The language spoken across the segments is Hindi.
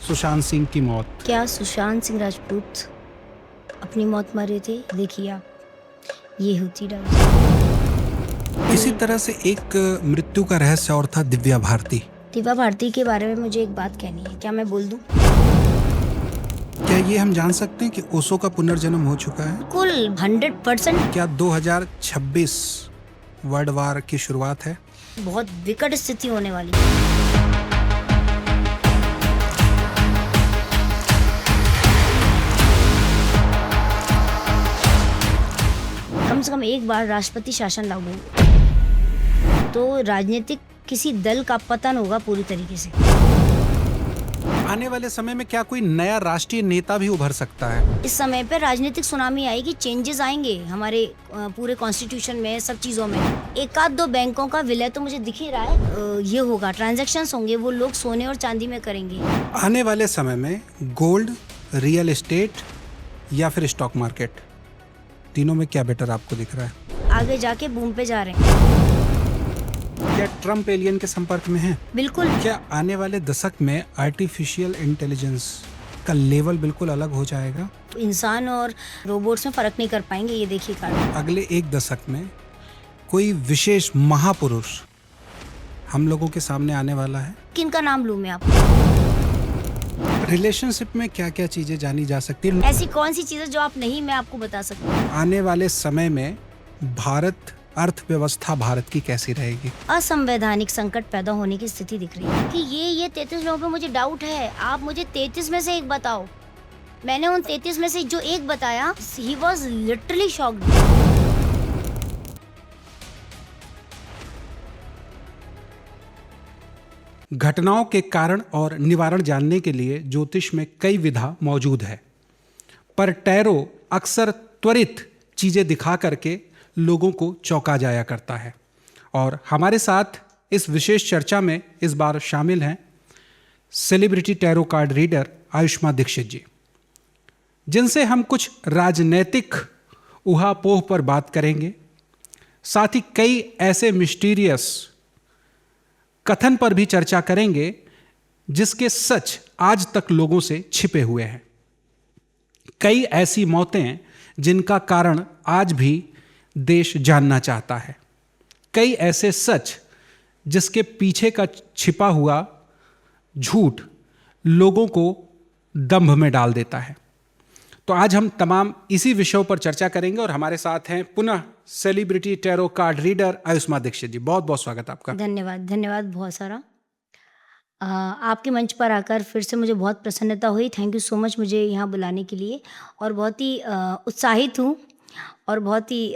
सुशांत सिंह की मौत। क्या सुशांत सिंह राजपूत अपनी मौत मरे थे? देखिए आप, ये होती डांस। इसी तरह से एक मृत्यु का रहस्य और था दिव्या भारती। दिव्या भारती के बारे में मुझे एक बात कहनी है, क्या मैं बोल दूं? क्या ये हम जान सकते हैं कि ओशो का पुनर्जन्म हो चुका है? बिल्कुल 100%। क्या 2026 वर्ल्ड वार की शुरुआत है? बहुत विकट स्थिति होने वाली है। कम से कम एक बार राष्ट्रपति शासन लागू हो तो राजनीतिक किसी दल का पतन होगा पूरी तरीके से। आने वाले समय में क्या कोई नया राष्ट्रीय नेता भी उभर सकता है? इस समय पे राजनीतिक सुनामी आएगी, चेंजेस आएंगे हमारे पूरे कॉन्स्टिट्यूशन में, सब चीज़ों में। एक आध दो बैंकों का विलय तो मुझे दिख ही रहा है। ये होगा, ट्रांजैक्शंस होंगे, वो लोग सोने और चांदी में करेंगे। आने वाले समय में गोल्ड, रियल एस्टेट या फिर स्टॉक मार्केट, तीनों में क्या बेटर आपको दिख रहा है? आगे जाके बूम पे जा रहे हैं। क्या ट्रम्प एलियन के संपर्क में है? बिल्कुल। क्या आने वाले दशक में आर्टिफिशियल इंटेलिजेंस का लेवल बिल्कुल अलग हो जाएगा? तो इंसान और रोबोट्स में फर्क नहीं कर पाएंगे, ये देखिए कारण। अगले एक दशक में कोई विशेष महापुरुष हम लोगों के सामने आने वाला है? किनका नाम लूं मैं आप? रिलेशनशिप में क्या क्या चीजें जानी जा सकती है? ऐसी कौन सी चीजें जो आप नहीं, मैं आपको बता सकती हूँ। आने वाले समय में भारत, अर्थव्यवस्था भारत की कैसी रहेगी? असंवैधानिक संकट पैदा होने की स्थिति दिख रही है कि ये 33 लोगों पे मुझे डाउट है। आप मुझे 33 में से एक बताओ। मैंने उन 33 में से जो एक बताया, ही वॉज लिटरली शॉक्ड। घटनाओं के कारण और निवारण जानने के लिए ज्योतिष में कई विधा मौजूद है, पर टैरो अक्सर त्वरित चीजें दिखा करके लोगों को चौंका जाया करता है। और हमारे साथ इस विशेष चर्चा में इस बार शामिल हैं celebrity tarot card reader आयुष्मा Dixit जी, जिनसे हम कुछ राजनैतिक उहापोह पर बात करेंगे, साथ ही कई ऐसे मिस्टीरियस कथन पर भी चर्चा करेंगे जिसके सच आज तक लोगों से छिपे हुए हैं। कई ऐसी मौतें जिनका कारण आज भी देश जानना चाहता है। कई ऐसे सच जिसके पीछे का छिपा हुआ झूठ लोगों को दंभ में डाल देता है। तो आज हम तमाम इसी विषयों पर चर्चा करेंगे और हमारे साथ हैं पुनः celebrity tarot card reader आयुष्मा Dixit जी। बहुत बहुत स्वागत आपका। धन्यवाद, धन्यवाद बहुत सारा। आपके मंच पर आकर फिर से मुझे बहुत प्रसन्नता हुई। थैंक यू सो मच मुझे यहाँ बुलाने के लिए। और बहुत ही उत्साहित हूँ और बहुत ही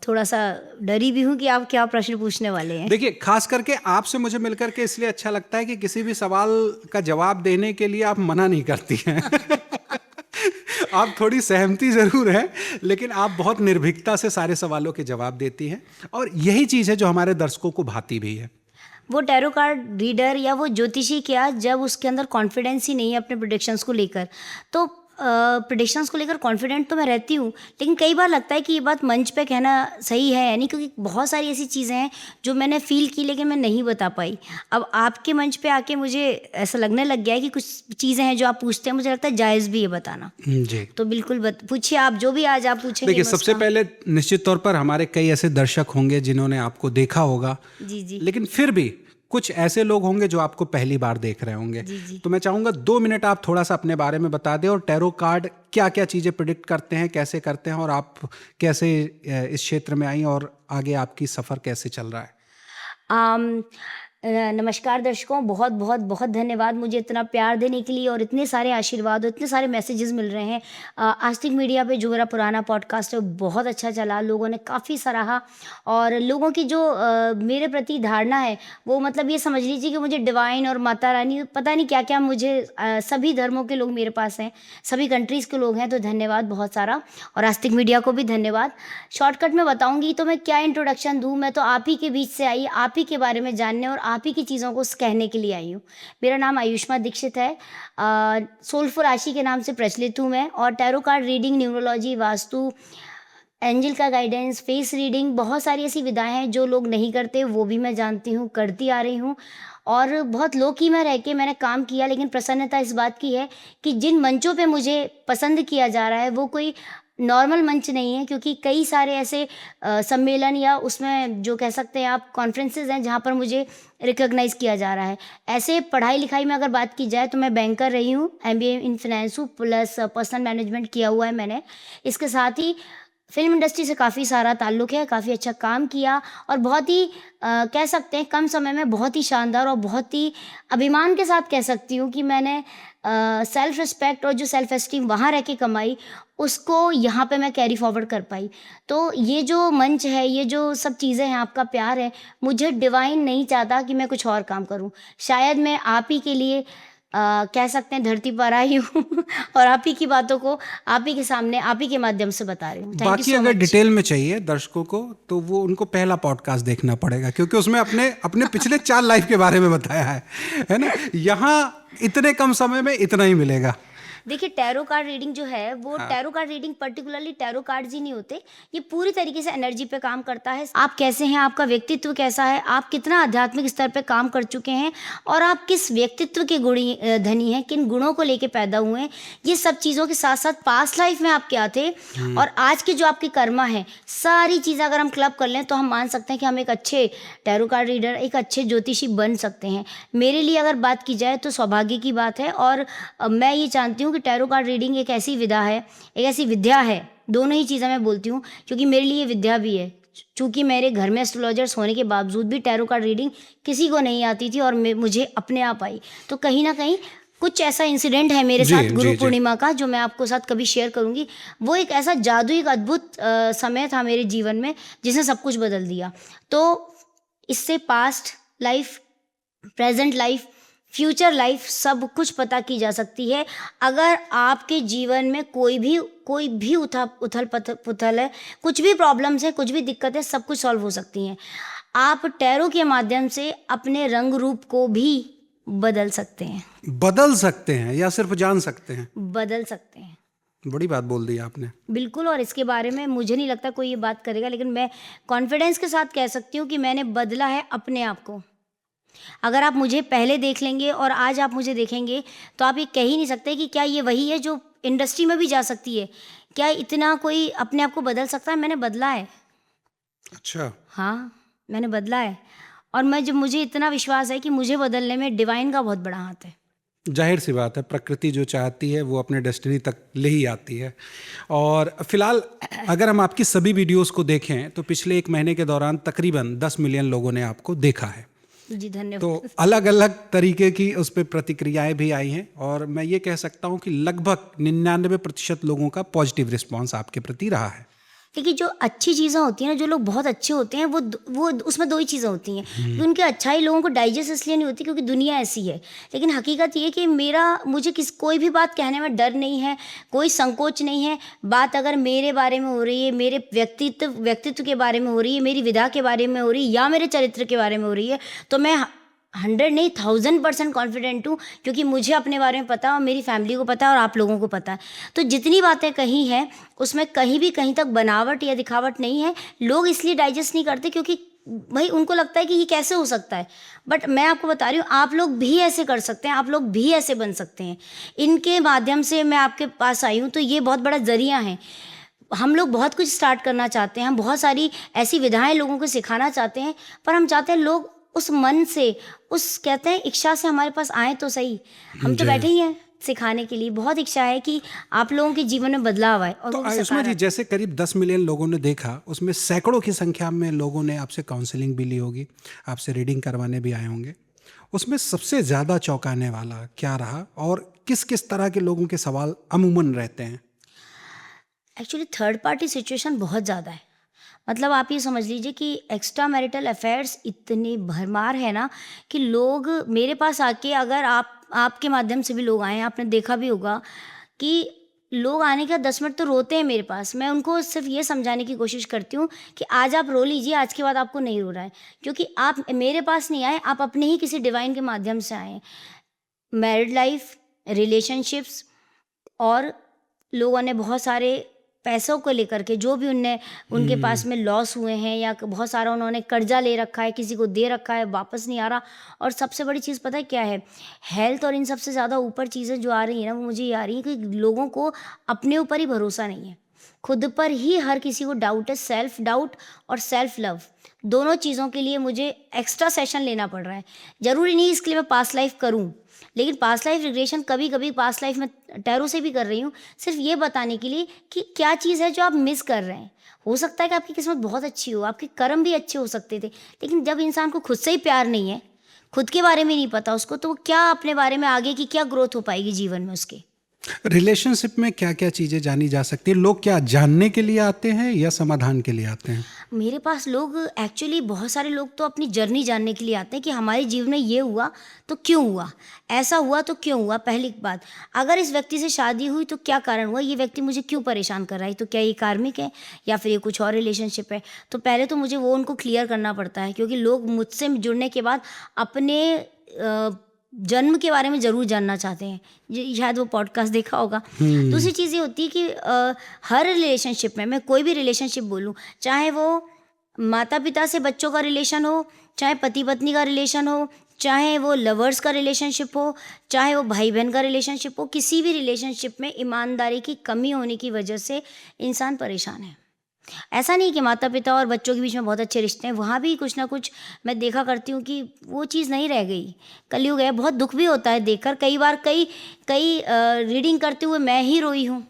थोड़ा सा डरी भी हूँ कि आप क्या प्रश्न पूछने वाले हैं। देखिए, खास करके आपसे मुझे मिलकर के इसलिए अच्छा लगता है कि किसी भी सवाल का जवाब देने के लिए आप मना नहीं करती हैं। आप थोड़ी सहमति जरूर है, लेकिन आप बहुत निर्भीकता से सारे सवालों के जवाब देती हैं और यही चीज़ है जो हमारे दर्शकों को भाती भी है। वो टैरो कार्ड रीडर या वो ज्योतिषी क्या, जब उसके अंदर कॉन्फिडेंस ही नहीं है अपने प्रेडिक्शंस को लेकर, तो प्रेडिक्शंस को लेकर कॉन्फिडेंट तो मैं रहती हूँ, लेकिन कई बार लगता है कि ये बात मंच पे कहना सही है या नहीं, क्योंकि बहुत सारी ऐसी चीज़ें हैं जो मैंने फील की लेकिन मैं नहीं बता पाई। अब आपके मंच पे आके मुझे ऐसा लगने लग गया है कि कुछ चीज़ें हैं जो आप पूछते हैं, मुझे लगता है जायज़ भी है बताना। जी, तो बिल्कुल पूछिए, आप जो भी आज आप पूछेंगे। देखिए, सबसे पहले निश्चित तौर पर हमारे कई ऐसे दर्शक होंगे जिन्होंने आपको देखा होगा। जी जी। लेकिन फिर भी कुछ ऐसे लोग होंगे जो आपको पहली बार देख रहे होंगे। जी जी। तो मैं चाहूंगा 2 मिनट आप थोड़ा सा अपने बारे में बता दें और टैरो कार्ड क्या क्या चीज़ें प्रिडिक्ट करते हैं, कैसे करते हैं और आप कैसे इस क्षेत्र में आई और आगे आपकी सफ़र कैसे चल रहा है। नमस्कार दर्शकों, बहुत बहुत बहुत धन्यवाद मुझे इतना प्यार देने के लिए और इतने सारे आशीर्वाद और इतने सारे मैसेजेस मिल रहे हैं। आस्तिक मीडिया पे जो मेरा पुराना पॉडकास्ट है वो बहुत अच्छा चला, लोगों ने काफ़ी सराहा और लोगों की जो मेरे प्रति धारणा है वो, मतलब ये समझ लीजिए कि मुझे डिवाइन और माता रानी, पता नहीं क्या क्या, मुझे सभी धर्मों के लोग मेरे पास हैं, सभी कंट्रीज़ के लोग हैं, तो धन्यवाद बहुत सारा। और आस्तिक मीडिया को भी धन्यवाद। शॉर्टकट में बताऊँगी तो मैं क्या इंट्रोडक्शन दूँ, मैं तो आप ही के बीच से आई, आप ही के बारे में जानने और आप ही की चीज़ों को कहने के लिए आई हूँ। मेरा नाम आयुष्मा दीक्षित है। सोलफुल राशि के नाम से प्रचलित हूँ मैं, और tarot card reading, numerology, vastu, angel का गाइडेंस, फेस रीडिंग, बहुत सारी ऐसी विधाएं हैं जो लोग नहीं करते, वो भी मैं जानती हूँ, करती आ रही हूँ। और बहुत लो की में रह के मैंने काम किया, लेकिन प्रसन्नता इस बात की है कि जिन मंचों पे मुझे पसंद किया जा रहा है वो कोई नॉर्मल मंच नहीं है, क्योंकि कई सारे ऐसे सम्मेलन या उसमें जो कह सकते हैं आप कॉन्फ्रेंसेस हैं जहाँ पर मुझे रिकॉग्नाइज़ किया जा रहा है। ऐसे पढ़ाई लिखाई में अगर बात की जाए तो मैं बैंकर रही हूँ, एमबीए इन फाइनेंस हूँ, प्लस पर्सनल मैनेजमेंट किया हुआ है मैंने। इसके साथ ही फ़िल्म इंडस्ट्री से काफ़ी सारा ताल्लुक़ है, काफ़ी अच्छा काम किया और बहुत ही कह सकते हैं कम समय में बहुत ही शानदार और बहुत ही अभिमान के साथ कह सकती हूँ कि मैंने सेल्फ़ रिस्पेक्ट और जो सेल्फ़ एस्टीम वहाँ रह के कमाई, उसको यहाँ पे मैं कैरी फॉरवर्ड कर पाई। तो ये जो मंच है, ये जो सब चीज़ें हैं, आपका प्यार है, मुझे डिवाइन नहीं चाहता कि मैं कुछ और काम करूँ। शायद मैं आप ही के लिए कह सकते हैं धरती पर आई हूँ और आप ही की बातों को आप ही के सामने, आप ही के माध्यम से बता रही हूँ। थैंक यू बाकी सो अगर मच। डिटेल में चाहिए दर्शकों को तो वो उनको पहला पॉडकास्ट देखना पड़ेगा, क्योंकि उसमें अपने अपने पिछले 4 लाइफ के बारे में बताया है ना। यहाँ इतने कम समय में इतना ही मिलेगा। देखिए, टैरो कार्ड रीडिंग जो है वो tarot card reading particularly tarot cards ही नहीं होते, ये पूरी तरीके से एनर्जी पे काम करता है। आप कैसे हैं, आपका व्यक्तित्व कैसा है, आप कितना आध्यात्मिक स्तर पे काम कर चुके हैं और आप किस व्यक्तित्व के गुणी धनी हैं, किन गुणों को लेके पैदा हुए हैं, ये सब चीज़ों के साथ साथ पास्ट लाइफ में आप क्या थे और आज के जो आपके कर्मा है, सारी चीज़ें अगर हम क्लब कर लें तो हम मान सकते हैं कि हम एक अच्छे टैरो कार्ड रीडर, एक अच्छे ज्योतिषी बन सकते हैं। मेरे लिए अगर बात की जाए तो सौभाग्य की बात है और मैं ये जानती हूँ कि टैरो कार्ड रीडिंग एक ऐसी विधा है, एक ऐसी विद्या है, दोनों ही चीज़ें मैं बोलती हूँ क्योंकि मेरे लिए विद्या भी है। चूँकि मेरे घर में एस्ट्रोलॉजर्स होने के बावजूद भी टैरो कार्ड रीडिंग किसी को नहीं आती थी और मुझे अपने आप आई। तो कहीं ना कहीं कुछ ऐसा इंसिडेंट है मेरे जी, साथ जी, गुरु जी। पूर्णिमा का जो मैं आपको साथ कभी शेयर करूँगी। वो एक ऐसा जादू, एक अद्भुत समय था मेरे जीवन में जिसने सब कुछ बदल दिया। तो इससे past life, present life, future life सब कुछ पता की जा सकती है। अगर आपके जीवन में कोई भी उथल पुथल है, कुछ भी प्रॉब्लम्स है, कुछ भी दिक्कत है, सब कुछ सॉल्व हो सकती हैं। आप टैरो के माध्यम से अपने रंग रूप को भी बदल सकते हैं, बदल सकते हैं या सिर्फ जान सकते हैं? बदल सकते हैं। बड़ी बात बोल दी आपने। बिल्कुल, और इसके बारे में मुझे नहीं लगता कोई ये बात करेगा, लेकिन मैं कॉन्फिडेंस के साथ कह सकती हूँ कि मैंने बदला है अपने आप को। अगर आप मुझे पहले देख लेंगे और आज आप मुझे देखेंगे तो आप ये कह ही नहीं सकते कि क्या ये वही है जो इंडस्ट्री में भी जा सकती है। क्या इतना कोई अपने आप को बदल सकता है? मैंने बदला है। अच्छा। हाँ, मैंने बदला है और मुझे इतना विश्वास है कि मुझे बदलने में डिवाइन का बहुत बड़ा हाथ है। जाहिर सी बात है, प्रकृति जो चाहती है वो अपने डेस्टिनी तक ले ही आती है। और फिलहाल अगर हम आपकी सभी वीडियोस को देखें तो पिछले 1 महीने के दौरान तकरीबन 10 मिलियन लोगों ने आपको देखा है। जी, धन्यवाद। तो अलग अलग तरीके की उस पर प्रतिक्रियाएं भी आई हैं और मैं ये कह सकता हूं कि लगभग 99% लोगों का पॉजिटिव रिस्पांस आपके प्रति रहा है। देखिए, जो अच्छी चीज़ें होती हैं ना, जो लोग बहुत अच्छे होते हैं वो उसमें 2 ही चीज़ें होती हैं कि उनकी अच्छाई लोगों को डाइजेस्ट इसलिए नहीं होती क्योंकि दुनिया ऐसी है। लेकिन हकीकत ये है कि मुझे कोई भी बात कहने में डर नहीं है, कोई संकोच नहीं है। बात अगर मेरे बारे में हो रही है, मेरे व्यक्तित्व के बारे में हो रही है, मेरी विधा के बारे में हो रही है या मेरे चरित्र के बारे में हो रही है, तो मैं 100 नहीं 1000% कॉन्फिडेंट हूँ क्योंकि मुझे अपने बारे में पता है और मेरी फैमिली को पता है और आप लोगों को पता है। तो जितनी बातें कही हैं उसमें कहीं तक बनावट या दिखावट नहीं है। लोग इसलिए डाइजेस्ट नहीं करते क्योंकि भाई उनको लगता है कि ये कैसे हो सकता है। बट मैं आपको बता रही हूँ, आप लोग भी ऐसे कर सकते हैं, आप लोग भी ऐसे बन सकते हैं। इनके माध्यम से मैं आपके पास आई हूँ, तो ये बहुत बड़ा जरिया है। हम लोग बहुत कुछ स्टार्ट करना चाहते हैं, हम बहुत सारी ऐसी विधाएं लोगों को सिखाना चाहते हैं, पर हम चाहते हैं लोग उस मन से, उस कहते हैं इच्छा से हमारे पास आए तो सही। हम तो जी। बैठे ही हैं सिखाने के लिए। बहुत इच्छा है कि आप लोगों के जीवन में बदलाव आए और तो वो आयुष्मान जी, सकारात्मक। जैसे करीब 10 मिलियन लोगों ने देखा, उसमें सैकड़ों की संख्या में लोगों ने आपसे काउंसलिंग भी ली होगी, आपसे रीडिंग करवाने भी आए होंगे। उसमें सबसे ज़्यादा चौंकाने वाला क्या रहा और किस किस तरह के लोगों के सवाल अमूमन रहते हैं? एक्चुअली थर्ड पार्टी सिचुएशन बहुत ज़्यादा है। मतलब आप ये समझ लीजिए कि एक्स्ट्रा मैरिटल अफेयर्स इतने भरमार है ना कि लोग मेरे पास आके, अगर आपके माध्यम से भी लोग आए हैं, आपने देखा भी होगा कि लोग आने के 10 मिनट तो रोते हैं मेरे पास। मैं उनको सिर्फ ये समझाने की कोशिश करती हूँ कि आज आप रो लीजिए, आज के बाद आपको नहीं रो रहा है, क्योंकि आप मेरे पास नहीं आए, आप अपने ही किसी डिवाइन के माध्यम से आए हैं। मैरिड लाइफ, रिलेशनशिप्स और लोगों ने बहुत सारे पैसों को लेकर के जो भी उनके पास में लॉस हुए हैं या बहुत सारा उन्होंने कर्जा ले रखा है, किसी को दे रखा है, वापस नहीं आ रहा। और सबसे बड़ी चीज़ पता है क्या है, हेल्थ और इन सबसे ज़्यादा ऊपर चीज़ें जो आ रही हैं ना, वो मुझे ये आ रही है कि लोगों को अपने ऊपर ही भरोसा नहीं है, खुद पर ही हर किसी को डाउट है। सेल्फ डाउट और सेल्फ लव, दोनों चीज़ों के लिए मुझे एक्स्ट्रा सेशन लेना पड़ रहा है। ज़रूरी नहीं इसके लिए मैं पास्ट लाइफ करूं, लेकिन पास्ट लाइफ रिग्रेशन कभी कभी पास्ट लाइफ में टैरो से भी कर रही हूँ, सिर्फ ये बताने के लिए कि क्या चीज़ है जो आप मिस कर रहे हैं। हो सकता है कि आपकी किस्मत बहुत अच्छी हो, आपके कर्म भी अच्छे हो सकते थे, लेकिन जब इंसान को खुद से ही प्यार नहीं है, खुद के बारे में नहीं पता उसको, तो वो क्या अपने बारे में आगे की क्या ग्रोथ हो पाएगी जीवन में उसके। रिलेशनशिप में क्या क्या चीज़ें जानी जा सकती है? लोग क्या जानने के लिए आते हैं या समाधान के लिए आते हैं? मेरे पास लोग एक्चुअली बहुत सारे लोग तो अपनी जर्नी जानने के लिए आते हैं कि हमारे जीवन में ये हुआ तो क्यों हुआ, ऐसा हुआ तो क्यों हुआ। पहली बात, अगर इस व्यक्ति से शादी हुई तो क्या कारण हुआ, ये व्यक्ति मुझे क्यों परेशान कर रहा है, तो क्या ये कार्मिक है या फिर ये कुछ और रिलेशनशिप है। तो पहले तो मुझे वो उनको क्लियर करना पड़ता है, क्योंकि लोग मुझसे जुड़ने के बाद अपने जन्म के बारे में ज़रूर जानना चाहते हैं। शायद वो पॉडकास्ट देखा होगा। दूसरी चीज़ ये होती है कि हर रिलेशनशिप में, मैं कोई भी रिलेशनशिप बोलूँ, चाहे वो माता पिता से बच्चों का रिलेशन हो, चाहे पति पत्नी का रिलेशन हो, चाहे वो लवर्स का रिलेशनशिप हो, चाहे वो भाई बहन का रिलेशनशिप हो, किसी भी रिलेशनशिप में ईमानदारी की कमी होने की वजह से इंसान परेशान है। ऐसा नहीं कि माता पिता और बच्चों के बीच में बहुत अच्छे रिश्ते हैं, वहाँ भी कुछ ना कुछ मैं देखा करती हूँ कि वो चीज़ नहीं रह गई। कलयुग है, बहुत दुख भी होता है देखकर। कई बार कई रीडिंग करते हुए मैं ही रोई हूँ।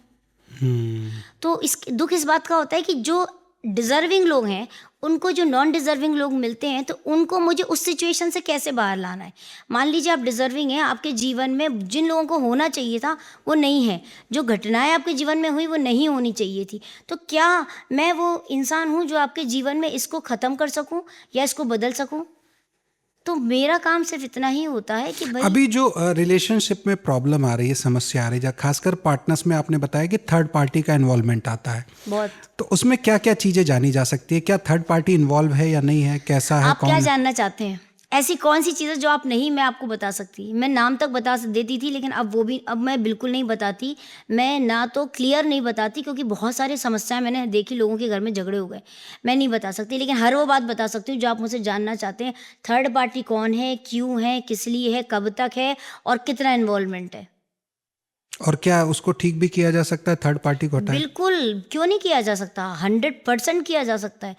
तो इस दुख इस बात का होता है कि जो डिज़र्विंग लोग हैं, उनको जो नॉन डिज़र्विंग लोग मिलते हैं, तो उनको मुझे उस सिचुएशन से कैसे बाहर लाना है। मान लीजिए आप डिज़र्विंग हैं, आपके जीवन में जिन लोगों को होना चाहिए था वो नहीं है, जो घटनाएं आपके जीवन में हुई वो नहीं होनी चाहिए थी, तो क्या मैं वो इंसान हूँ जो आपके जीवन में इसको ख़त्म कर सकूँ या इसको बदल सकूँ? तो मेरा काम सिर्फ इतना ही होता है कि भाई अभी जो रिलेशनशिप में प्रॉब्लम आ रही है, समस्या आ रही है, खासकर पार्टनर्स में, आपने बताया कि थर्ड पार्टी का इन्वॉल्वमेंट आता है, बहुत। तो उसमें क्या क्या चीज़ें जानी जा सकती है? क्या थर्ड पार्टी इन्वॉल्व है या नहीं है, कैसा है, आप कौन क्या है? जानना चाहते हैं? ऐसी कौन सी चीज़ है जो आप नहीं, मैं आपको बता सकती। मैं नाम तक बता देती थी, लेकिन अब मैं बिल्कुल नहीं बताती। मैं ना तो क्लियर नहीं बताती, क्योंकि बहुत सारी समस्याएं मैंने देखी, लोगों के घर में झगड़े हो गए। मैं नहीं बता सकती, लेकिन हर वो बात बता सकती हूँ जो आप मुझसे जानना चाहते हैं। थर्ड पार्टी कौन है, क्यों है, किस लिए है, कब तक है और कितना इन्वॉल्वमेंट है। और क्या उसको ठीक भी किया जा सकता है, थर्ड पार्टी को हटाए? बिल्कुल, क्यों नहीं किया जा सकता, 100% किया जा सकता है।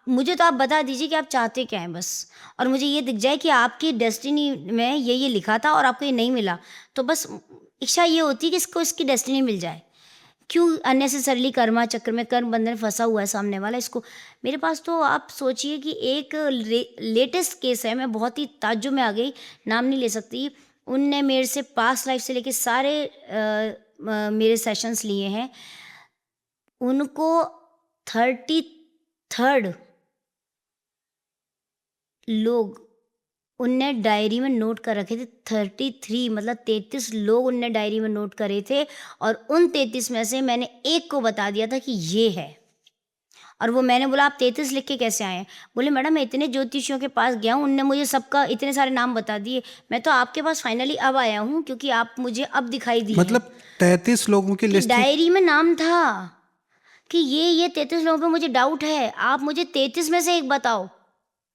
मुझे तो आप बता दीजिए कि आप चाहते क्या हैं बस, और मुझे ये दिख जाए कि आपकी डेस्टिनी में ये लिखा था और आपको ये नहीं मिला, तो बस इच्छा ये होती है कि इसको इसकी डेस्टिनी मिल जाए। क्यों अननेसेसरली कर्मा चक्र में, कर्म बंधन में फंसा हुआ है सामने वाला। इसको मेरे पास तो आप सोचिए कि एक लेटेस्ट केस है, मैं बहुत ही ताज्जुब में आ गई, नाम नहीं ले सकती। उनने मेरे से पास्ट लाइफ से लेके सारे मेरे सेशंस लिए हैं। उनको 33rd लोग उनने डायरी में नोट कर रखे थे। 33 मतलब 33 लोग उनने डायरी में नोट करे थे, और उन 33 में से मैंने एक को बता दिया था कि ये है। और वो मैंने बोला आप 33 लिख के कैसे आए हैं? बोले मैडम मैं इतने ज्योतिषियों के पास गया हूँ, उनने मुझे सबका इतने सारे नाम बता दिए, मैं तो आपके पास फाइनली अब आया हूँ क्योंकि आप मुझे अब दिखाई दिए। मतलब 33 लोगों की लिस्ट थी? डायरी में नाम था कि ये 33 लोगों पे मुझे डाउट है, आप मुझे 33 में से एक बताओ।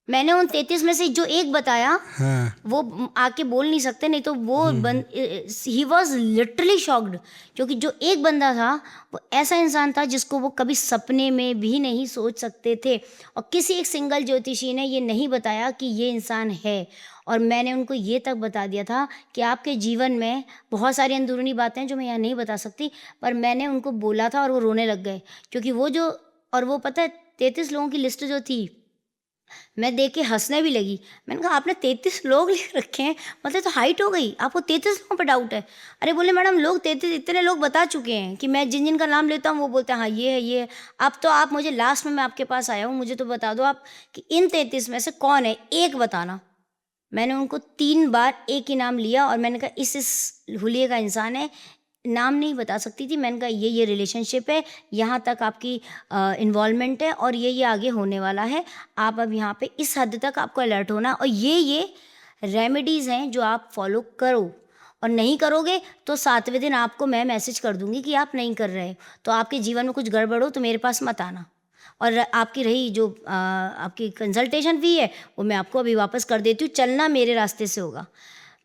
मैंने उन 33 में से जो एक बताया, हाँ। वो आके बोल नहीं सकते, नहीं तो वो ही वॉज लिटरली शॉक्ड, क्योंकि जो एक बंदा था वो ऐसा इंसान था जिसको वो कभी सपने में भी नहीं सोच सकते थे, और किसी एक सिंगल ज्योतिषी ने ये नहीं बताया कि ये इंसान है। और मैंने उनको ये तक बता दिया था कि आपके जीवन में बहुत सारी अंदरूनी बातें हैं जो मैं यहाँ नहीं बता सकती, पर मैंने उनको बोला था और वो रोने लग गए, क्योंकि वो पता है 33 लोगों की लिस्ट जो थी, मैं देख के हंसने भी लगी। मैंने कहा आपने 33 लोग लिख रखे हैं, मतलब तो हाइट हो गई, आपको 33 लोगों पर डाउट है? अरे बोले मैडम लोग 33 इतने लोग बता चुके हैं कि मैं जिन जिन का नाम लेता हूँ वो बोलते हैं हाँ ये है ये है। अब तो आप मुझे लास्ट में, मैं आपके पास आया हूँ, मुझे तो बता दो आप कि इन 33 में से कौन है, एक बताना। मैंने उनको 3 बार एक ही नाम लिया और मैंने कहा इस हुलिये का इंसान है। नाम नहीं बता सकती थी, मैंने कहा ये रिलेशनशिप है, यहाँ तक आपकी इन्वॉल्वमेंट है और ये आगे होने वाला है, आप अब यहाँ पे इस हद तक आपको अलर्ट होना, और ये रेमेडीज़ हैं जो आप फॉलो करो। और नहीं करोगे तो 7वें दिन आपको मैं मैसेज कर दूंगी कि आप नहीं कर रहे हो, तो आपके जीवन में कुछ गड़बड़ हो तो मेरे पास मत आना। और आपकी रही जो आपकी कंसल्टेशन फी है वो मैं आपको अभी वापस कर देती हूँ, चलना मेरे रास्ते से होगा।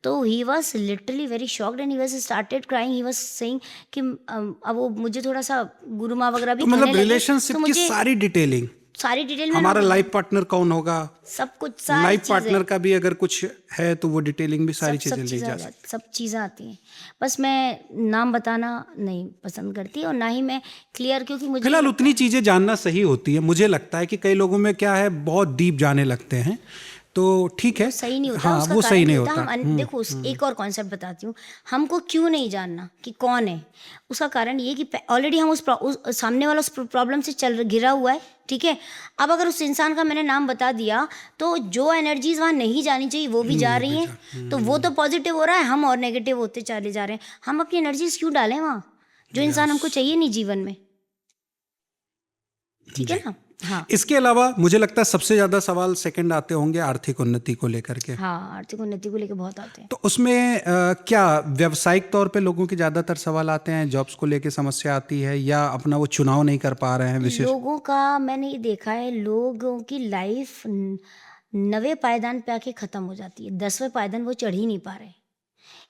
तो he was literally very shocked and he was started crying. He was saying कि अब वो मुझे थोड़ा सा गुरु माँ वगैरह भी तो कहने मतलब लगे, रिलेशनशिप तो की मुझे सारी डिटेलिंग, सारी डिटेल में हमारा लाइफ पार्टनर कौन होगा, सब कुछ सारी लाइफ चीज़ें, पार्टनर का भी अगर कुछ है तो वो डिटेलिंग भी सारी चीजें ली जा सकती। सब चीज़ें आती हैं। बस मैं नाम बताना नहीं पसंद करती और ना ही मैं क्लियर, क्योंकि मुझे फिलहाल उतनी चीजें जानना सही होती है। मुझे लगता है कि कई लोगों में क्या है, बहुत डीप जाने लगते हैं, तो ठीक है, सही नहीं होता। हाँ उसका वो कारण सही ये नहीं होता, होता। देखो एक और कॉन्सेप्ट बताती हूँ, हमको क्यों नहीं जानना कि कौन है। उसका कारण ये कि ऑलरेडी हम उस सामने वाला उस प्रॉब्लम से घिरा हुआ है, ठीक है। अब अगर उस इंसान का मैंने नाम बता दिया तो जो एनर्जीज वहाँ नहीं जानी चाहिए वो भी जा रही हैं, तो वो तो पॉजिटिव हो रहा है, हम और नेगेटिव होते चले जा रहे हैं। हम अपनी एनर्जीज क्यों डालें वहाँ, जो इंसान हमको चाहिए नहीं जीवन में, ठीक है ना। हाँ इसके अलावा मुझे लगता है सबसे ज्यादा सवाल सेकंड आते होंगे आर्थिक उन्नति को लेकर के। हाँ, आर्थिक उन्नति को लेकर बहुत आते हैं। तो उसमें क्या व्यावसायिक तौर पे लोगों के ज्यादातर सवाल आते हैं, जॉब्स को लेके समस्या आती है, या अपना वो चुनाव नहीं कर पा रहे हैं विशेष? लोगों का मैंने ये देखा है, लोगों की लाइफ 9वें पायदान पे आके ख़त्म हो जाती है, 10वें पायदान वो चढ़ ही नहीं पा रहे।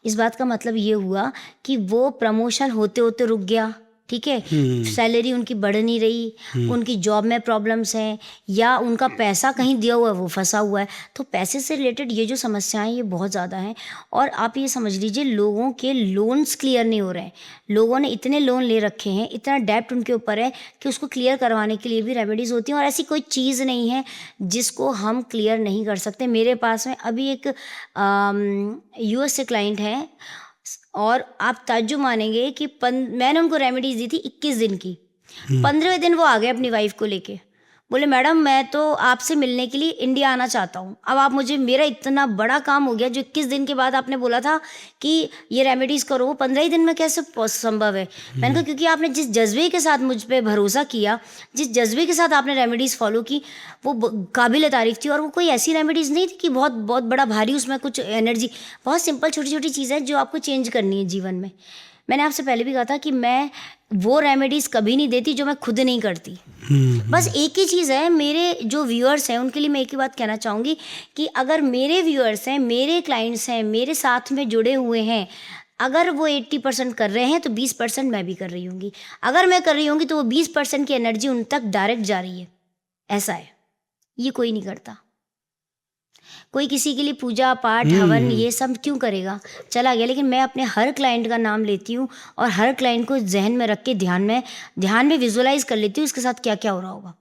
इस बात का मतलब ये हुआ कि वो प्रमोशन होते होते रुक गया, ठीक है, सैलरी उनकी बढ़ नहीं रही, उनकी जॉब में प्रॉब्लम्स हैं, या उनका पैसा कहीं दिया हुआ है वो फंसा हुआ है। तो पैसे से रिलेटेड ये जो समस्याएं ये बहुत ज़्यादा हैं। और आप ये समझ लीजिए, लोगों के लोन्स क्लियर नहीं हो रहे हैं। लोगों ने इतने लोन ले रखे हैं, इतना डेप्ट उनके ऊपर है कि उसको क्लियर करवाने के लिए भी रेमेडीज़ होती हैं। और ऐसी कोई चीज़ नहीं है जिसको हम क्लियर नहीं कर सकते। मेरे पास में अभी एक US से क्लाइंट है, और आप ताज्जुब मानेंगे कि मैंने उनको रेमेडीज दी थी 21 दिन की, 15वें दिन वो आ गए अपनी वाइफ को लेके, बोले मैडम मैं तो आपसे मिलने के लिए इंडिया आना चाहता हूँ। अब आप मुझे, मेरा इतना बड़ा काम हो गया, जो 21 दिन के बाद आपने बोला था कि ये रेमेडीज करो, वो 15 ही दिन में कैसे संभव है। मैंने कहा क्योंकि आपने जिस जज्बे के साथ मुझ पर भरोसा किया, जिस जज्बे के साथ आपने रेमेडीज फॉलो की, वो काबिल तारीफ थी। और वो कोई ऐसी रेमेडीज नहीं थी कि बहुत बहुत बड़ा भारी उसमें कुछ एनर्जी, बहुत सिंपल छोटी छोटी चीज़ें जो आपको चेंज करनी है जीवन में। मैंने आपसे पहले भी कहा था कि मैं वो रेमेडीज़ कभी नहीं देती जो मैं खुद नहीं करती। बस एक ही चीज़ है, मेरे जो व्यूअर्स हैं उनके लिए मैं एक ही बात कहना चाहूँगी कि अगर मेरे व्यूअर्स हैं, मेरे क्लाइंट्स हैं, मेरे साथ में जुड़े हुए हैं, अगर वो 80% कर रहे हैं तो 20% मैं भी कर रही होंगी। अगर मैं कर रही होंगी तो वो 20% की एनर्जी उन तक डायरेक्ट जा रही है। ऐसा है, ये कोई नहीं करता। कोई किसी के लिए पूजा पाठ हवन ये सब क्यों करेगा, चला गया। लेकिन मैं अपने हर क्लाइंट का नाम लेती हूँ और हर क्लाइंट को जहन में रख के ध्यान में विजुअलाइज कर लेती हूँ इसके साथ क्या क्या हो रहा होगा।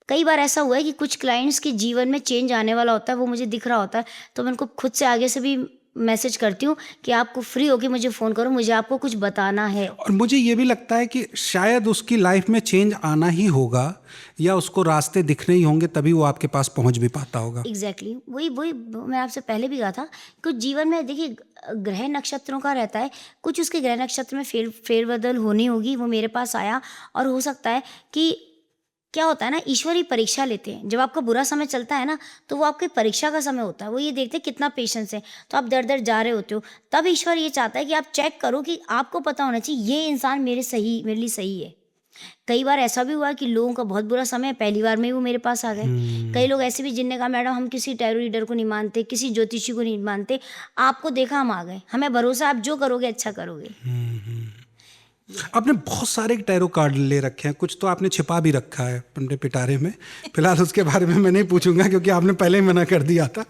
कई बार ऐसा हुआ है कि कुछ क्लाइंट्स के जीवन में चेंज आने वाला होता है, वो मुझे दिख रहा होता है, तो मैं उनको खुद से आगे से भी मैसेज करती हूँ कि आपको फ्री होके मुझे फ़ोन करो, मुझे आपको कुछ बताना है। और मुझे ये भी लगता है कि शायद उसकी लाइफ में चेंज आना ही होगा, या उसको रास्ते दिखने ही होंगे, तभी वो आपके पास पहुंच भी पाता होगा। एग्जैक्टली वही मैं आपसे पहले भी कहा था। कुछ जीवन में देखिए ग्रह नक्षत्रों का रहता है, कुछ उसके ग्रह नक्षत्र में फेरबदल होनी होगी, वो मेरे पास आया। और हो सकता है कि क्या होता है ना, ईश्वर ही परीक्षा लेते हैं। जब आपका बुरा समय चलता है ना, तो वो आपकी परीक्षा का समय होता है। वो ये देखते हैं कितना पेशेंस है, तो आप दर दर जा रहे होते हो, तब ईश्वर ये चाहता है कि आप चेक करो कि आपको पता होना चाहिए ये इंसान मेरे लिए सही है। कई बार ऐसा भी हुआ कि लोगों का बहुत बुरा समय, पहली बार में ही वो मेरे पास आ गए। कई लोग ऐसे भी जिनने कहा मैडम हम किसी टैरो रीडर को नहीं मानते, किसी ज्योतिषी को नहीं मानते, आपको देखा हम आ गए, हमें भरोसा आप जो करोगे अच्छा करोगे। आपने बहुत सारे टैरो कार्ड ले रखे हैं, कुछ तो आपने छिपा भी रखा है अपने पिटारे में। फिलहाल उसके बारे में मैं नहीं पूछूंगा क्योंकि आपने पहले ही मना कर दिया था।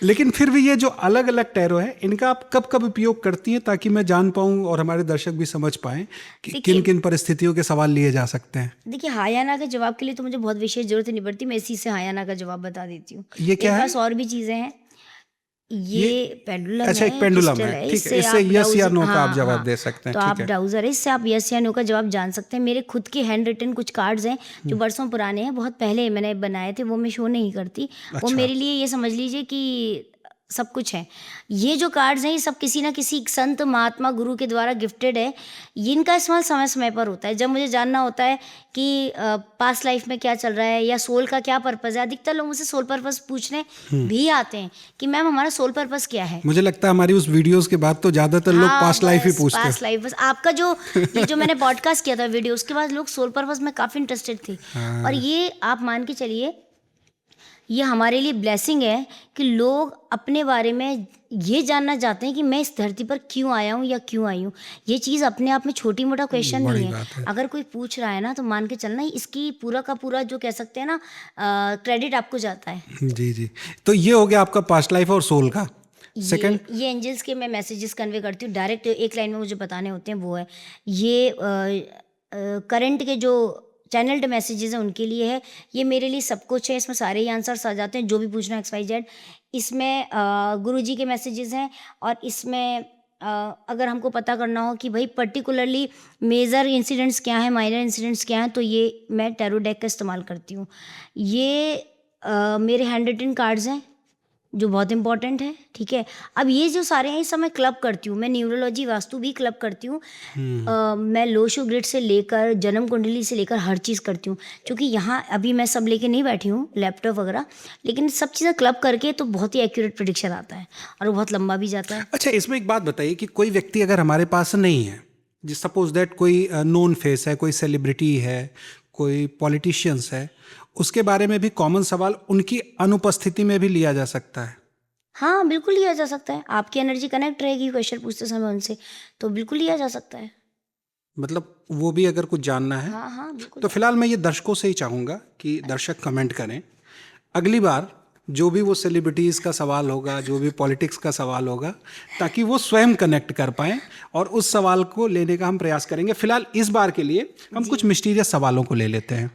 लेकिन फिर भी ये जो अलग अलग टैरो है, इनका आप कब कब उपयोग करती हैं, ताकि मैं जान पाऊं और हमारे दर्शक भी समझ पाएं कि किन किन परिस्थितियों के सवाल लिए जा सकते हैं। देखिए, हायाना के जवाब के लिए तो मुझे बहुत विशेष जरूरत नहीं पड़ती, मैं इसी से हायाना का जवाब बता देती हूँ। ये क्या है? पास और भी चीज़ें हैं। ये पेंडुलम अच्छा, है, एक पेंडुलम क्रिस्टल है, ठीक है। इससे यस या नो का आप जवाब दे सकते हैं, तो ठीक आप है। डाउजर है, इससे आप यस या नो का जवाब जान सकते हैं। मेरे खुद के हैंड रिटन कुछ कार्ड्स हैं जो बरसों पुराने हैं, बहुत पहले मैंने बनाए थे, वो मैं शो नहीं करती। वो मेरे लिए ये समझ लीजिए कि सब कुछ है। ये जो कार्ड्स हैं ये सब किसी ना किसी संत महात्मा गुरु के द्वारा गिफ्टेड है। इनका इस्तेमाल समय समय पर होता है। जब मुझे जानना होता है कि पास्ट लाइफ में क्या चल रहा है या सोल का क्या पर्पज़ है। अधिकतर लोग मुझसे सोल पर्पज़ पूछने भी आते हैं कि मैम हमारा सोल पर्पज़ क्या है। मुझे लगता है हमारी उस वीडियोस के बाद तो ज्यादातर लोग हाँ, पास्ट लाइफ ही बस पूछते पास्ट हैं। लाइफ। बस आपका जो ये जो मैंने पॉडकास्ट किया था वीडियो, उसके बाद लोग सोल पर्पज़ में काफ़ी इंटरेस्टेड थे। और ये आप मान के चलिए, ये हमारे लिए ब्लेसिंग है कि लोग अपने बारे में ये जानना चाहते हैं कि मैं इस धरती पर क्यों आया हूँ या क्यों आई हूँ। ये चीज़ अपने आप में छोटी मोटा क्वेश्चन बड़ी नहीं है। बात है। अगर कोई पूछ रहा है ना तो मान के चलना इसकी पूरा का पूरा जो कह सकते हैं ना क्रेडिट आपको जाता है। जी जी। तो ये हो गया आपका पास्ट लाइफ और सोल का। सेकंड, ये एंजल्स के मैं मैसेजेस कन्वे करती हूँ डायरेक्ट, एक लाइन में मुझे बताने होते हैं, वो है ये करंट के जो चैनल्ड मैसेजेस हैं उनके लिए है। ये मेरे लिए सब कुछ है, इसमें सारे ही आंसर्स आ जाते हैं जो भी पूछना XYZ। इसमें गुरुजी के मैसेजेस हैं और इसमें अगर हमको पता करना हो कि भाई पर्टिकुलरली मेजर इंसिडेंट्स क्या हैं, माइनर इंसिडेंट्स क्या हैं, तो ये मैं टैरो डेक का इस्तेमाल करती हूँ। ये मेरे हैंड रिटन कार्ड्स हैं जो बहुत इंपॉर्टेंट है, ठीक है। अब ये जो सारे हैं ये सब मैं क्लब करती हूँ। मैं न्यूरोलॉजी वास्तु भी क्लब करती हूँ। मैं लोशो ग्रिड से लेकर जन्म कुंडली से लेकर हर चीज़ करती हूँ, क्योंकि यहाँ अभी मैं सब लेके नहीं बैठी हूँ लैपटॉप वगैरह, लेकिन सब चीज़ें क्लब करके तो बहुत ही एक्यूरेट प्रेडिक्शन आता है और वो बहुत लंबा भी जाता है। अच्छा इसमें एक बात बताइए कि कोई व्यक्ति अगर हमारे पास नहीं है, जिस सपोज दैट कोई नोन फेस है, कोई सेलिब्रिटी है, कोई पॉलिटिशियंस है, उसके बारे में भी कॉमन सवाल उनकी अनुपस्थिति में भी लिया जा सकता है। हाँ, बिल्कुल लिया जा सकता है। आपकी एनर्जी कनेक्ट रहेगी क्वेश्चन पूछते समय उनसे, तो बिल्कुल लिया जा सकता है। मतलब वो भी अगर कुछ जानना है हाँ हाँ, बिल्कुल। तो फिलहाल मैं ये दर्शकों से ही चाहूँगा कि दर्शक कमेंट करें। अगली बार जो भी वो सेलिब्रिटीज़ का सवाल होगा, जो भी पॉलिटिक्स का सवाल होगा, ताकि वो स्वयं कनेक्ट कर पाएँ और उस सवाल को लेने का हम प्रयास करेंगे। फिलहाल इस बार के लिए हम कुछ मिस्टीरियस सवालों को ले लेते हैं।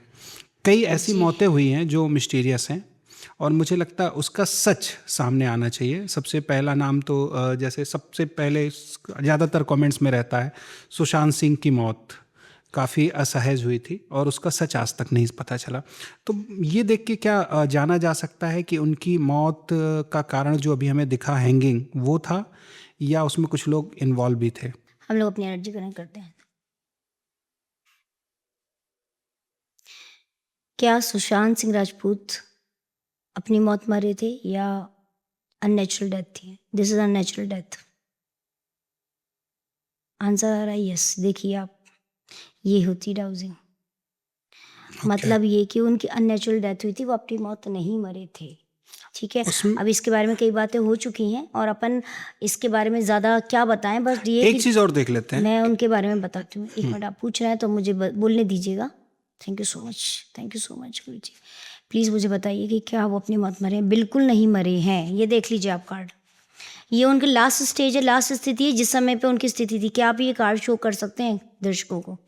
कई ऐसी मौतें हुई हैं जो मिस्टीरियस हैं और मुझे लगता है उसका सच सामने आना चाहिए। सबसे पहला नाम तो जैसे सबसे पहले ज़्यादातर कमेंट्स में रहता है, सुशांत सिंह की मौत काफ़ी असहज हुई थी और उसका सच आज तक नहीं पता चला। तो ये देख के क्या जाना जा सकता है कि उनकी मौत का कारण जो अभी हमें दिखा हैंगिंग वो था, या उसमें कुछ लोग इन्वॉल्व भी थे? हम लोग अपनी एनर्जी कनेक्ट करते हैं। क्या सुशांत सिंह राजपूत अपनी मौत मरे थे या अननेचुरल डेथ थी? This is unnatural death. Answer आ रहा है यस। देखिए आप, ये होती डाउजिंग। मतलब ये कि उनकी अननेचुरल डेथ हुई थी, वो अपनी मौत नहीं मरे थे, ठीक है। उसमें अब इसके बारे में कई बातें हो चुकी हैं और अपन इसके बारे में ज़्यादा क्या बताएं, बस ये एक कि चीज़ और देख लेते हैं। मैं उनके बारे में बताती हूँ। एक मिनट, आप पूछ रहे हैं तो मुझे बोलने दीजिएगा। Thank you so much, thank you so much Guru ji. Please मुझे बताइए कि क्या वो अपनी मौत मरे हैं? बिल्कुल नहीं मरे हैं। ये देख लीजिए आप कार्ड, ये उनकी लास्ट स्टेज है, लास्ट स्थिति है, जिस समय पे उनकी स्थिति थी। क्या आप ये कार्ड शो कर सकते हैं दर्शकों को?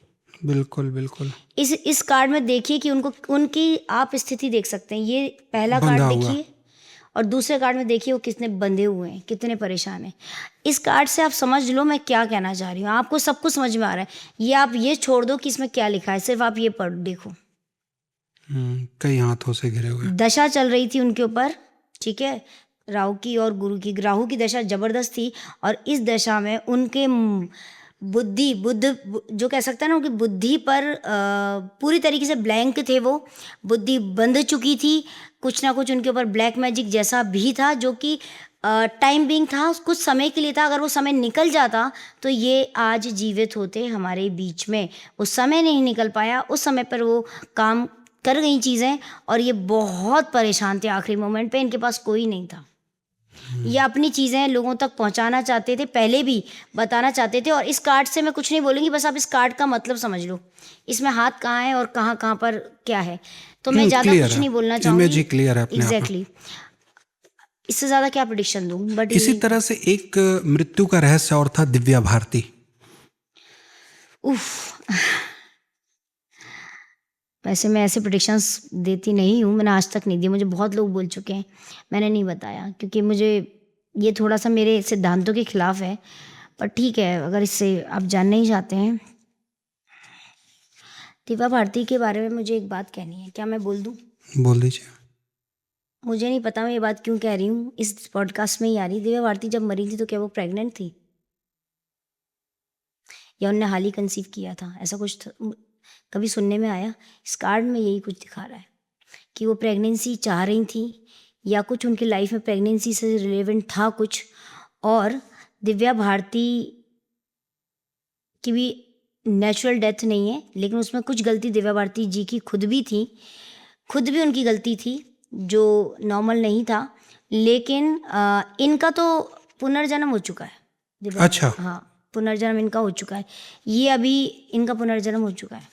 बिल्कुल बिल्कुल। इस कार्ड में देखिए कि उनको उनकी आप स्थिति देख सकते हैं। ये पहला बंधा कार्ड हुआ। देखिए और दूसरे कार्ड में देखिए वो कितने बंधे हुए हैं, कितने परेशान हैं। इस कार्ड से आप समझ लो मैं क्या कहना चाह रही हूँ। आपको सब कुछ समझ में आ रहा है। ये आप ये छोड़ दो कि इसमें क्या लिखा है, सिर्फ आप ये पढ़ देखो। कई हाथों से घिरे हुए। दशा चल रही थी उनके ऊपर, ठीक है, राहु की और गुरु की। राहु की दशा जबरदस्त थी और इस दशा में उनके बुद्ध जो कह सकते हैं ना, उनकी बुद्धि पर पूरी तरीके से ब्लैंक थे। वो बुद्धि बंध चुकी थी। कुछ ना कुछ उनके ऊपर ब्लैक मैजिक जैसा भी था, जो कि टाइम बिंग था, कुछ समय के लिए था। अगर वो समय निकल जाता तो ये आज जीवित होते हमारे बीच में। वो समय नहीं निकल पाया, उस समय पर वो काम कर गई चीज़ें और ये बहुत परेशान थे आखिरी मोमेंट पे। इनके पास कोई नहीं था। ये अपनी चीज़ें लोगों तक पहुंचाना चाहते थे, पहले भी बताना चाहते थे। और इस कार्ड से मैं कुछ नहीं बोलूँगी, बस आप इस कार्ड का मतलब समझ लो। इसमें हाथ कहाँ है और कहाँ कहाँ पर क्या है, तो मैं ज़्यादा क्लियर कुछ है, नहीं बोलना इमेज चाहूँगी। ही क्लियर है अपने आप में। एग्जैक्टली, इससे ज़्यादा क्या प्रेडिक्शन दूँ, बट इसी तरह से एक मृत्यु का रहस्य और था, दिव्या भारती। उफ, वैसे मैं ऐसे प्रेडिक्शंस देती नहीं हूँ, मैंने आज तक नहीं दी। मुझे बहुत लोग बोल चुके हैं, मैंने नहीं बताया, क्योंकि मुझे ये थोड़ा सा मेरे सिद्धांतों के खिलाफ है। पर ठीक है, अगर इससे आप जानना ही चाहते हैं। दिव्या भारती के बारे में मुझे एक बात कहनी है, क्या मैं बोल दूँ? बोल दीजिए। मुझे नहीं पता मैं ये बात क्यों कह रही हूँ, इस पॉडकास्ट में ही आ रही। दिव्या भारती जब मरी थी तो क्या वो प्रेग्नेंट थी, या उनने हाल ही कंसीव किया था, ऐसा कुछ कभी सुनने में आया? इस कार्ड में यही कुछ दिखा रहा है कि वो प्रेगनेंसी चाह रही थी, या कुछ उनकी लाइफ में प्रेगनेंसी से रिलेवेंट था कुछ। और दिव्या भारती की भी नेचुरल डेथ नहीं है, लेकिन उसमें कुछ गलती दिव्या भारती जी की खुद भी थी, खुद भी उनकी गलती थी जो नॉर्मल नहीं था। लेकिन इनका तो पुनर्जन्म हो चुका है। दिव्या, अच्छा, हाँ, पुनर्जन्म इनका हो चुका है। ये अभी इनका पुनर्जन्म हो चुका है।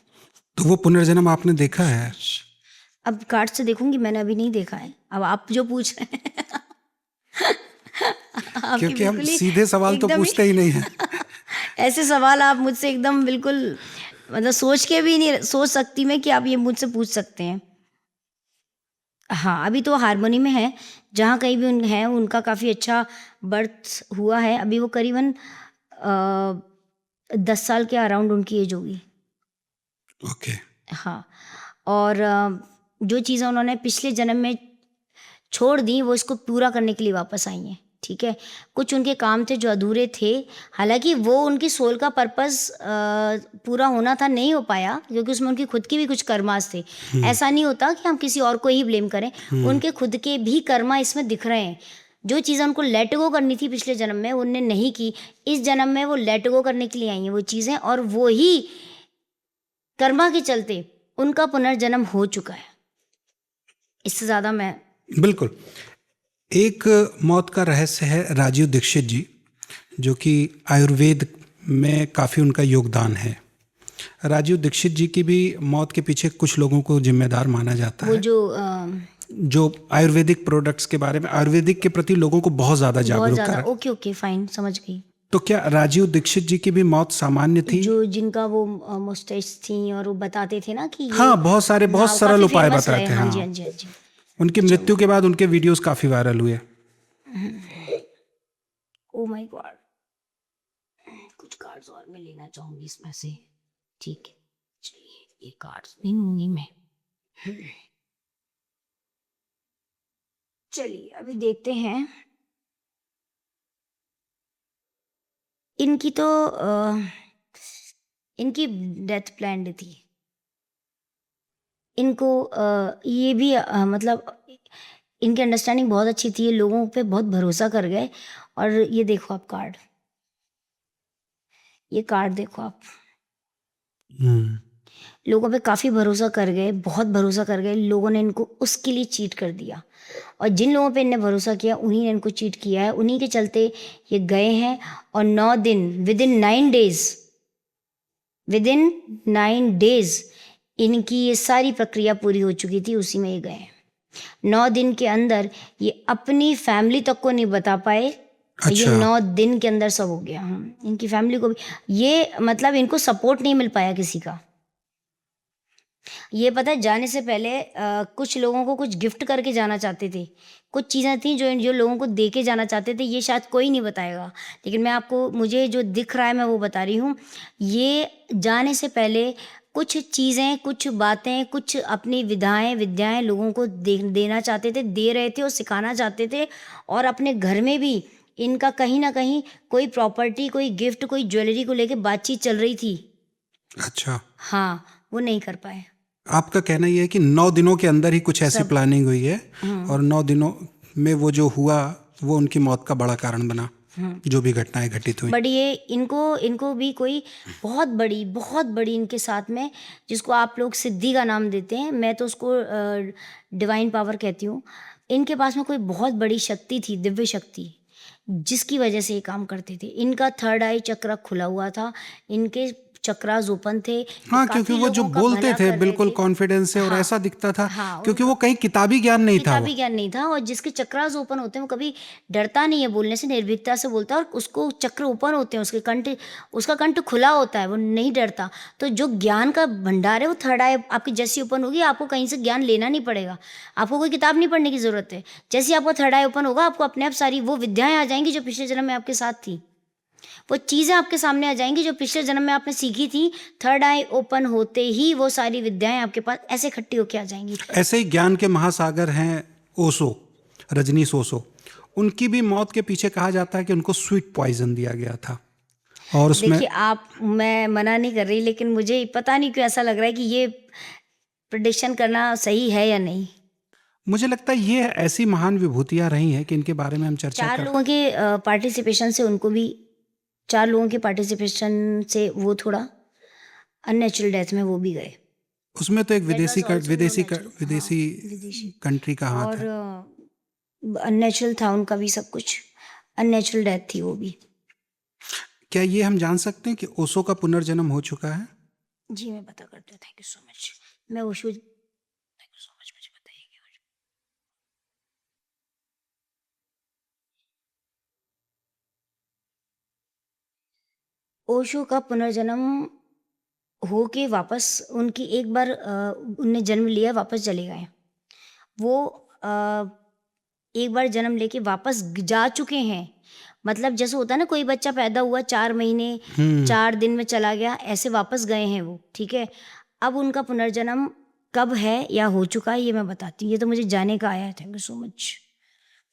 तो वो पुनर्जन्म आपने देखा है? अब कार्ड से देखूंगी, मैंने अभी नहीं देखा है। अब आप जो पूछ रहे हैं आपकी क्योंकि हम बिल्कुल ही सीधे सवाल तो एकदम पूछते ही नहीं है। ऐसे सवाल आप मुझसे एकदम बिल्कुल, मतलब सोच के भी नहीं सोच सकती मैं कि आप ये मुझसे पूछ सकते हैं। हाँ, अभी तो हारमोनी में है, जहाँ कहीं भी उन है उनका काफ़ी अच्छा बर्थ हुआ है। अभी वो करीबन 10 साल के अराउंड उनकी एज होगी। ओके। हाँ, और जो चीज़ें उन्होंने पिछले जन्म में छोड़ दी, वो इसको पूरा करने के लिए वापस आई हैं, ठीक है? कुछ उनके काम थे जो अधूरे थे, हालाँकि वो उनकी सोल का पर्पस पूरा होना था, नहीं हो पाया, क्योंकि उसमें उनकी खुद के भी कुछ कर्मास थे। ऐसा नहीं होता कि हम किसी और को ही ब्लेम करें, उनके खुद के भी कर्मा इसमें दिख रहे हैं। जो चीज़ें उनको लेट गो करनी थी पिछले जन्म में, उन्होंने नहीं की, इस जन्म में वो लेट गो करने के लिए आई हैं वो चीज़ें, और वो ही कर्मा के चलते उनका पुनर्जन्म हो चुका है। इससे ज़्यादा मैं बिल्कुल। एक मौत का रहस्य है राजीव दीक्षित जी, जो कि आयुर्वेद में काफ़ी उनका योगदान है। राजीव दीक्षित जी की भी मौत के पीछे कुछ लोगों को जिम्मेदार माना जाता वो है, जो आयुर्वेदिक प्रोडक्ट्स के बारे में, आयुर्वेदिक के प्रति लोगों को बहुत ज़्यादा बहुत जागरूक ज़्यादा, करा। ओके ओके फाइन, समझ गई। तो क्या राजीव दीक्षित जी की भी मौत सामान्य थी? जो जिनका वो मुस्टैच थी और वो बताते थे ना कि ये, हाँ, बहुत सारे बहुत हाँ, सरल काफी उपाय फेमस रहे। बताते हैं। हाँ जी, हाँ, हाँ जी, हाँ जी। उनकी मृत्यु के बाद उनके वीडियोस काफ़ी वायरल हुए। ओ माय गॉड, कुछ कार्ड्स और मैं लेना चाहूंगी इसमें से, ठीक है? चलिए, ये कार्ड्स नहीं लूंगी मैं। चलिए अभी देखते हैं। इनकी तो इनकी डेथ प्लान्ड थी। इनको ये भी मतलब इनकी अंडरस्टैंडिंग बहुत अच्छी थी, ये लोगों पे बहुत भरोसा कर गए। और ये देखो आप कार्ड, ये कार्ड देखो आप, लोगों पे काफ़ी भरोसा कर गए, बहुत भरोसा कर गए, लोगों ने इनको उसके लिए चीट कर दिया, और जिन लोगों पे इनने भरोसा किया उन्हीं ने इनको चीट किया है, उन्हीं के चलते ये गए हैं। और 9 दिन, विदिन 9 डेज इनकी ये सारी प्रक्रिया पूरी हो चुकी थी, उसी में ये गए हैं। 9 दिन के अंदर ये अपनी फैमिली तक को नहीं बता पाए। ये अच्छा। 9 दिन के अंदर सब हो गया। इनकी फैमिली को भी ये, मतलब इनको सपोर्ट नहीं मिल पाया किसी का। ये पता है, जाने से पहले कुछ लोगों को कुछ गिफ्ट करके जाना चाहते थे, कुछ चीज़ें थी जो जो लोगों को दे के जाना चाहते थे, ये शायद कोई नहीं बताएगा, लेकिन मैं आपको, मुझे जो दिख रहा है मैं वो बता रही हूँ। ये जाने से पहले कुछ चीज़ें, कुछ बातें, कुछ अपनी विद्याएं लोगों को देना चाहते थे, दे रहे थे और सिखाना चाहते थे। और अपने घर में भी इनका कहीं ना कहीं कोई प्रॉपर्टी, कोई गिफ्ट, कोई ज्वेलरी को लेके बातचीत चल रही थी। अच्छा, हाँ, वो नहीं कर पाए। आपका कहना यह है कि 9 दिनों के अंदर ही कुछ ऐसी सब। प्लानिंग हुई है, और 9 दिनों में वो जो हुआ वो उनकी मौत का बड़ा कारण बना, जो भी घटनाएं घटित हुई। बट ये इनको भी कोई बहुत बड़ी इनके साथ में, जिसको आप लोग सिद्धि का नाम देते हैं, मैं तो उसको डिवाइन पावर कहती हूँ। इनके पास में कोई बहुत बड़ी शक्ति थी, दिव्य शक्ति, जिसकी वजह से ये काम करते थे। इनका 3rd आई चक्र खुला हुआ था, इनके चक्रास ओपन थे। हाँ, काफी क्योंकि वो जो लोगों का बोलते भला थे कर रहे बिल्कुल थे। कॉन्फिडेंस से, और हाँ, ऐसा दिखता था, हाँ, क्योंकि वो कहीं किताबी ज्ञान नहीं था वो। किताबी ज्ञान नहीं था, और जिसके चक्रास ओपन होते हैं वो कभी डरता नहीं है बोलने से, निर्भीकता से बोलता है, और उसको चक्र ओपन होते हैं, उसका कंठ खुला होता है, वो नहीं डरता। तो जो ज्ञान का भंडार है वो 3rd आई आपकी जैसी ओपन होगी, आपको कहीं से ज्ञान लेना नहीं पड़ेगा, आपको कोई किताब नहीं पढ़ने की जरूरत है। जैसे आपको 3rd आई ओपन होगा, आपको अपने आप सारी वो विद्याएं आ जाएंगी जो पिछले जन्म में आपके साथ थी, वो चीज़ें आपके सामने आ जाएंगी जो पिछले जन्म में आपने सीखी थी। 3rd आई ओपन होते ही वो सारी विद्याएं आपके पास ऐसे इकट्ठी होके आ जाएंगी। ऐसे ही ज्ञान के महासागर हैं ओशो, रजनीश ओशो, उनकी भी मौत के पीछे कहा जाता है कि उनको स्वीट पॉइजन दिया गया था। और उसमें देखिए आप, मैं मना नहीं कर रही, लेकिन मुझे पता नहीं क्यों ऐसा लग रहा है कि ये प्रेडिक्शन करना सही है या नहीं। मुझे लगता है ये ऐसी महान विभूतियां रही हैं कि इनके बारे में हम चर्चा चार कर। लोगों के पार्टिसिपेशन से उनको भी, 4 लोगों के पार्टिसिपेशन से वो थोड़ा अननेचुरल डेथ में वो भी गए। उसमें तो एक That was also no विदेशी natural, हाँ, विदेशी विदेशी। कंट्री का हाथ और है। अननेचुरल था उनका भी सब कुछ, अननेचुरल डेथ थी वो भी। क्या ये हम जान सकते हैं कि ओशो का पुनर्जन्म हो चुका है? जी मैं पता करती हूँ, थैंक यू सो मच। मैं Osho, thank you so much, मुझे बताइए। ओशो का पुनर्जन्म हो के वापस उनकी एक बार उनने जन्म लिया, वापस चले गए वो। एक बार जन्म लेके वापस जा चुके हैं। मतलब जैसे होता है ना, कोई बच्चा पैदा हुआ 4 महीने 4 दिन में चला गया, ऐसे वापस गए हैं वो, ठीक है। अब उनका पुनर्जन्म कब है या हो चुका है ये मैं बताती हूँ, ये तो मुझे जाने का आया है। थैंक यू सो मच,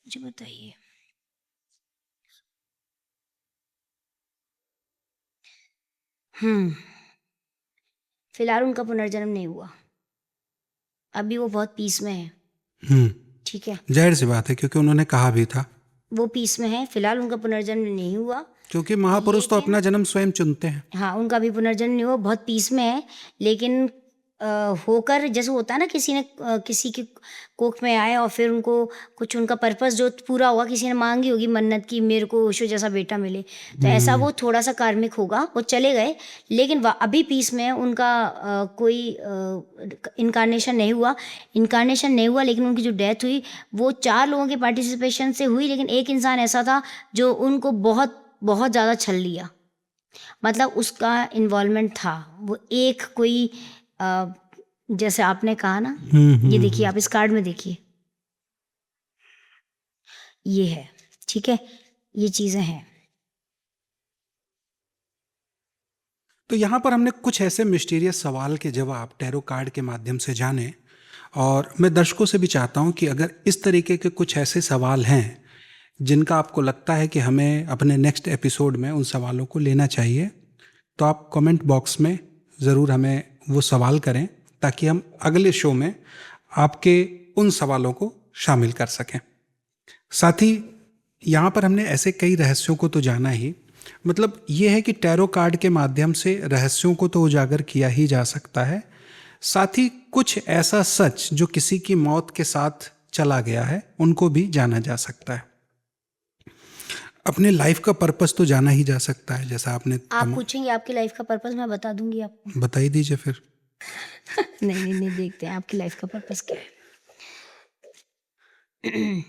मुझे बताइए। फिलहाल उनका पुनर्जन्म नहीं हुआ, अभी वो बहुत पीस में है, हम्म, ठीक है। जाहिर सी बात है, क्योंकि उन्होंने कहा भी था। वो पीस में है, फिलहाल उनका पुनर्जन्म नहीं हुआ। क्योंकि महापुरुष तो लेकिन अपना जन्म स्वयं चुनते हैं। हाँ, उनका भी पुनर्जन्म नहीं हुआ, बहुत पीस में है। लेकिन होकर, जैसे होता है ना, किसी ने किसी की कोख में आए और फिर उनको कुछ उनका पर्पस जो पूरा हुआ, किसी ने मांगी होगी मन्नत की, मेरे को ओशो जैसा बेटा मिले, तो ऐसा वो थोड़ा सा कार्मिक होगा। वो चले गए, लेकिन अभी पीस में है। उनका कोई इनकारनेशन नहीं हुआ, लेकिन उनकी जो डेथ हुई वो 4 लोगों के पार्टिसिपेशन से हुई। लेकिन एक इंसान ऐसा था जो उनको बहुत बहुत ज़्यादा छल लिया, मतलब उसका इन्वॉल्वमेंट था। वो एक कोई जैसे आपने कहा ना, ये देखिए आप इस कार्ड में देखिए, ये है, ठीक है, ये चीज़ें हैं। तो यहाँ पर हमने कुछ ऐसे मिस्टीरियस सवाल के जवाब टैरो कार्ड के माध्यम से जाने, और मैं दर्शकों से भी चाहता हूँ कि अगर इस तरीके के कुछ ऐसे सवाल हैं जिनका आपको लगता है कि हमें अपने नेक्स्ट एपिसोड में उन सवालों को लेना चाहिए, तो आप कमेंट बॉक्स में ज़रूर हमें वो सवाल करें, ताकि हम अगले शो में आपके उन सवालों को शामिल कर सकें। साथ ही यहाँ पर हमने ऐसे कई रहस्यों को तो जाना ही, मतलब ये है कि टैरो कार्ड के माध्यम से रहस्यों को तो उजागर किया ही जा सकता है, साथ ही कुछ ऐसा सच जो किसी की मौत के साथ चला गया है उनको भी जाना जा सकता है। अपने लाइफ का पर्पस तो जाना ही जा सकता है, जैसा आपने आप पूछेंगे आपकी लाइफ का पर्पस, मैं बता दूंगी आपको। बता ही दीजिए फिर। नहीं, देखते हैं आपकी लाइफ का पर्पस क्या है।